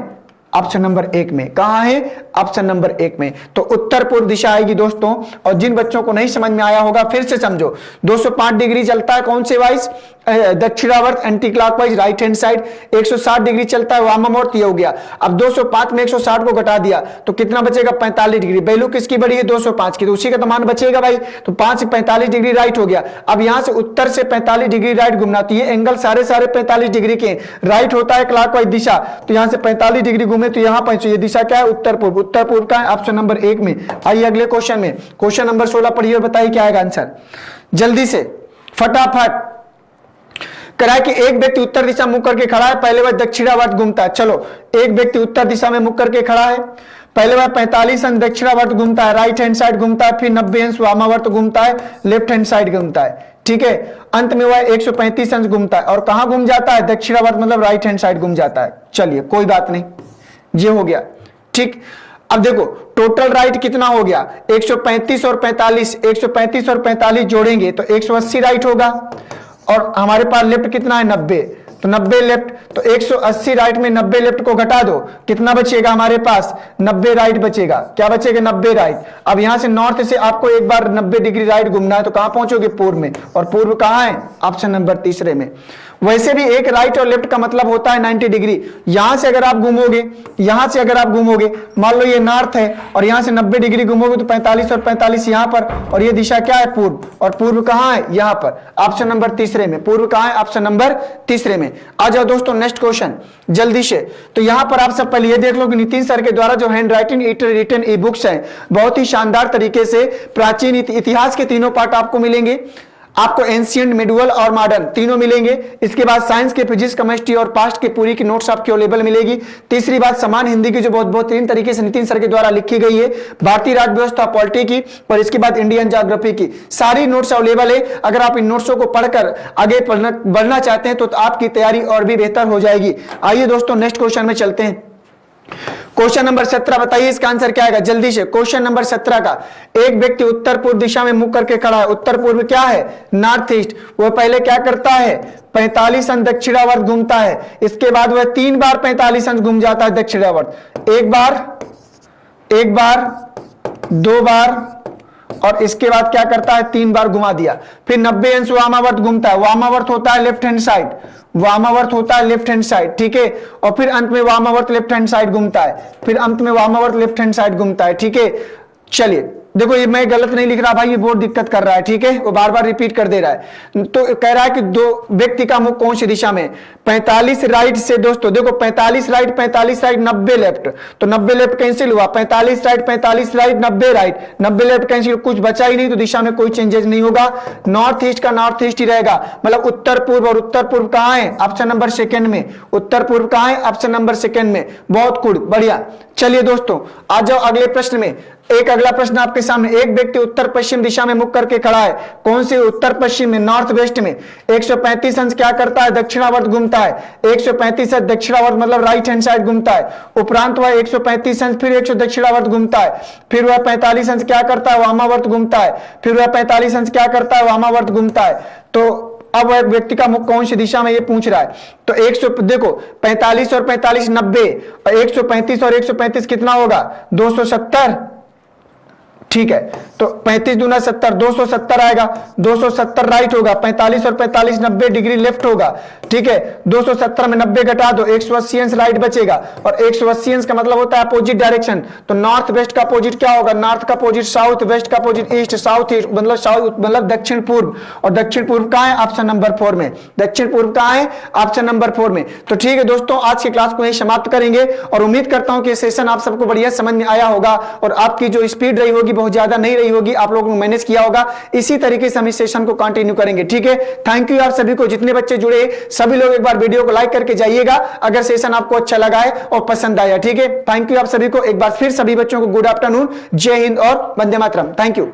ऑप्शन नंबर 1 में। कहां है, ऑप्शन नंबर 1 में। तो उत्तर पूर्व दिशा आएगी दोस्तों। और जिन बच्चों को नहीं समझ में आया होगा फिर से समझो, 205 डिग्री चलता है कौन से वाइज, दक्षिणावर्त anti clockwise right hand side. 160 degree चलता है वामावर्त, ये हो गया। अब 205 में 160 को घटा दिया तो कितना बचेगा, 45 डिग्री। वैल्यू किसकी बड़ी है, 205 की, तो उसी का तो मान बचेगा भाई। तो 5 से 45 डिग्री राइट हो गया। अब यहां से उत्तर से 45 डिग्री राइट घूमना, तो ये एंगल सारे 45 डिग्री के राइट होता है क्लॉकवाइज दिशा। तो यहां से 45 डिग्री घूमे तो यहां पहुंचे, ये दिशा क्या है, उत्तर पूर्व। उत्तर पूर्व का है ऑप्शन नंबर 1 में। आइए अगले क्वेश्चन में, क्वेश्चन नंबर 16 पढ़िए और बताइए क्या आएगा आंसर जल्दी से फटाफट। करा कि एक व्यक्ति उत्तर दिशा मुख करके खड़ा है, पहले वह दक्षिणावर्त घूमता है। चलो, एक व्यक्ति उत्तर दिशा में मुख करके खड़ा है, पहले बार 45 अंश दक्षिणावर्त घूमता है, राइट हैंड साइड घूमता है, फिर 90 अंश वामावर्त घूमता है, लेफ्ट हैंड साइड घूमता है, ठीक है। अंत में वह 135 अंश घूमता है और कहां घूम जाता है, दक्षिणावर्त मतलब राइट हैंड साइड घूम जाता है। चलिए कोई बात नहीं, ये हो गया, ठीक। अब देखो टोटल राइट कितना हो गया, 135 और 45, 135 और 45 जोड़ेंगे तो 180 राइट होगा, और हमारे पास लेफ्ट कितना है 90, तो 90 लेफ्ट, तो 180 राइट में 90 लेफ्ट को घटा दो, कितना बचेगा हमारे पास, 90 राइट बचेगा। क्या बचेगा, 90 राइट। अब यहां से नॉर्थ से आपको एक बार 90 डिग्री राइट घूमना है, तो कहां पहुंचोगे, पूर्व में, और पूर्व कहां है, ऑप्शन नंबर तीसरे में। वैसे भी एक राइट और लेफ्ट का मतलब होता है 90 डिग्री। यहां से अगर आप घूमोगे, यहां से अगर आप घूमोगे, मान लो ये नॉर्थ है और यहां से 90 डिग्री घूमोगे तो 45 और 45 यहां पर, और ये दिशा क्या है, पूर्व, और पूर्व कहां है, यहां पर, ऑप्शन नंबर तीसरे में। पूर्व कहां है, ऑप्शन नंबर तीसरे में। आ जाओ दोस्तों नेक्स्ट क्वेश्चन जल्दी से। तो यहां पर आप सब पहले ये देख लो कि नितिन सर के द्वारा जो handwriting written ebooks हैं, बहुत ही शानदार तरीके से प्राचीन इतिहास के तीनों पार्ट आपको मिलेंगे। आपको एंशिएंट, मिडुअल और मॉडर्न तीनों मिलेंगे। इसके बाद साइंस के, फिजिक्स, केमिस्ट्री और पास्ट की पूरी की नोट्स आपकी अवेलेबल मिलेगी। तीसरी बात समान हिंदी की जो बहुत बेहतरीन तरीके से नितिन सर के द्वारा लिखी गई है, भारतीय राज्य व्यवस्था पॉलिटी की, और इसके बाद इंडियन ज्योग्राफी की सारी नोट्स अवेलेबल है। अगर आप इन नोट्सों को पढ़कर आगे बढ़ना चाहते हैं तो आपकी तैयारी और भी बेहतर हो जाएगी। आइए दोस्तों नेक्स्ट क्वेश्चन में चलते हैं। क्वेश्चन नंबर 17 बताइए इसका आंसर क्या आएगा जल्दी से। क्वेश्चन नंबर 17 का, एक व्यक्ति उत्तर पूर्व दिशा में मुख करके खड़ा है। उत्तर पूर्व क्या है, नॉर्थ ईस्ट। वह पहले क्या करता है, 45 अंश दक्षिणावर्त घूमता है। इसके बाद वह 3 बार 45 अंश घूम जाता है दक्षिणावर्त, एक बार 2 बार, और इसके बाद क्या करता है, 3 बार घुमा दिया। फिर 90 अंश वामावर्त घूमता है। वामावर्त होता है लेफ्ट हैंड साइड, वामावर्त होता है लेफ्ट हैंड साइड, ठीक है। और फिर अंत में वामावर्त लेफ्ट हैंड साइड घूमता है, फिर अंत में वामावर्त लेफ्ट हैंड साइड घूमता है, ठीक है। चलिए देखो ये मैं गलत नहीं लिख रहा भाई, ये बोर्ड दिक्कत कर रहा है, ठीक है, वो बार बार रिपीट कर दे रहा है। तो कह रहा है कि दो व्यक्ति का मुख कौन सी दिशा में, 45 राइट से। दोस्तों देखो 45 राइट 45 राइट 90 लेफ्ट, तो 90 लेफ्ट कैंसिल हुआ, 45 right 45 right 90 right, 90 left cancel, कुछ बचा ही नहीं, तो दिशा में कोई चेंजेस नहीं होगा। नॉर्थ ईस्ट का नॉर्थ ईस्ट ही रहेगा, मतलब उत्तर पूर्व, और उत्तर पूर्व कहां है, ऑप्शन नंबर सेकंड में। उत्तर पूर्व कहां है, ऑप्शन नंबर सेकंड में। बहुत खूब, बढ़िया। चलिए दोस्तों आ जाओ अगले प्रश्न में। एक अगला प्रश्न आपके सामने, एक व्यक्ति उत्तर पश्चिम दिशा में मुख करके खड़ा है। कौन से उत्तर पश्चिम में, नॉर्थ वेस्ट में। 135 अंश क्या करता है, दक्षिणावर्त घूमता है। 135 अंश दक्षिणावर्त मतलब राइट हैंड साइड घूमता है। उपरांत वह 135 अंश फिर 100 दक्षिणावर्त घूमता है। फिर वह 45 अंश क्या करता है, वामावर्त घूमता है। फिर वह 45 अंश क्या करता है, वामावर्त घूमता है। तो अब वह व्यक्ति का मुख कौन सी दिशा में, ये पूछ रहा है। तो 100 देखो 45 और 45 90, और 135 और 135 कितना होगा, 270, ठीक है। तो 35 दूना 70, 270 आएगा, 270 राइट होगा। 45 और 45 90 डिग्री लेफ्ट होगा, ठीक है। 270 में 90 घटा दो, 180 अंश राइट बचेगा, और 180 अंश का मतलब होता है अपोजिट डायरेक्शन। तो नॉर्थ वेस्ट का अपोजिट क्या होगा, नॉर्थ का अपोजिट साउथ, वेस्ट का अपोजिट ईस्ट, साउथ ईस्ट मतलब साउथ मतलब दक्षिण पूर्व, और दक्षिण पूर्व कहां है, ऑप्शन नंबर 4 में। दक्षिण पूर्व कहां है, ऑप्शन नंबर 4 में। तो ठीक है दोस्तों, आज की क्लास को यही समाप्त करेंगे, और उम्मीद करता हूं कि सेशन आप सबको बढ़िया समझ में आया होगा, और आपकी जो स्पीड रही होगी बहुत ज्यादा नहीं रही होगी, आप लोगों ने मैनेज किया होगा। इसी तरीके से हम इस सेशन को कंटिन्यू करेंगे, ठीक है। थैंक यू आप सभी को, जितने बच्चे जुड़े सभी लोग एक बार वीडियो को लाइक करके जाइएगा अगर सेशन आपको अच्छा लगा है और पसंद आया, ठीक है। थैंक यू आप सभी को एक बार फिर, सभी बच्चों को गुड आफ्टरनून, जय हिंद और वंदे मातरम। Thank you.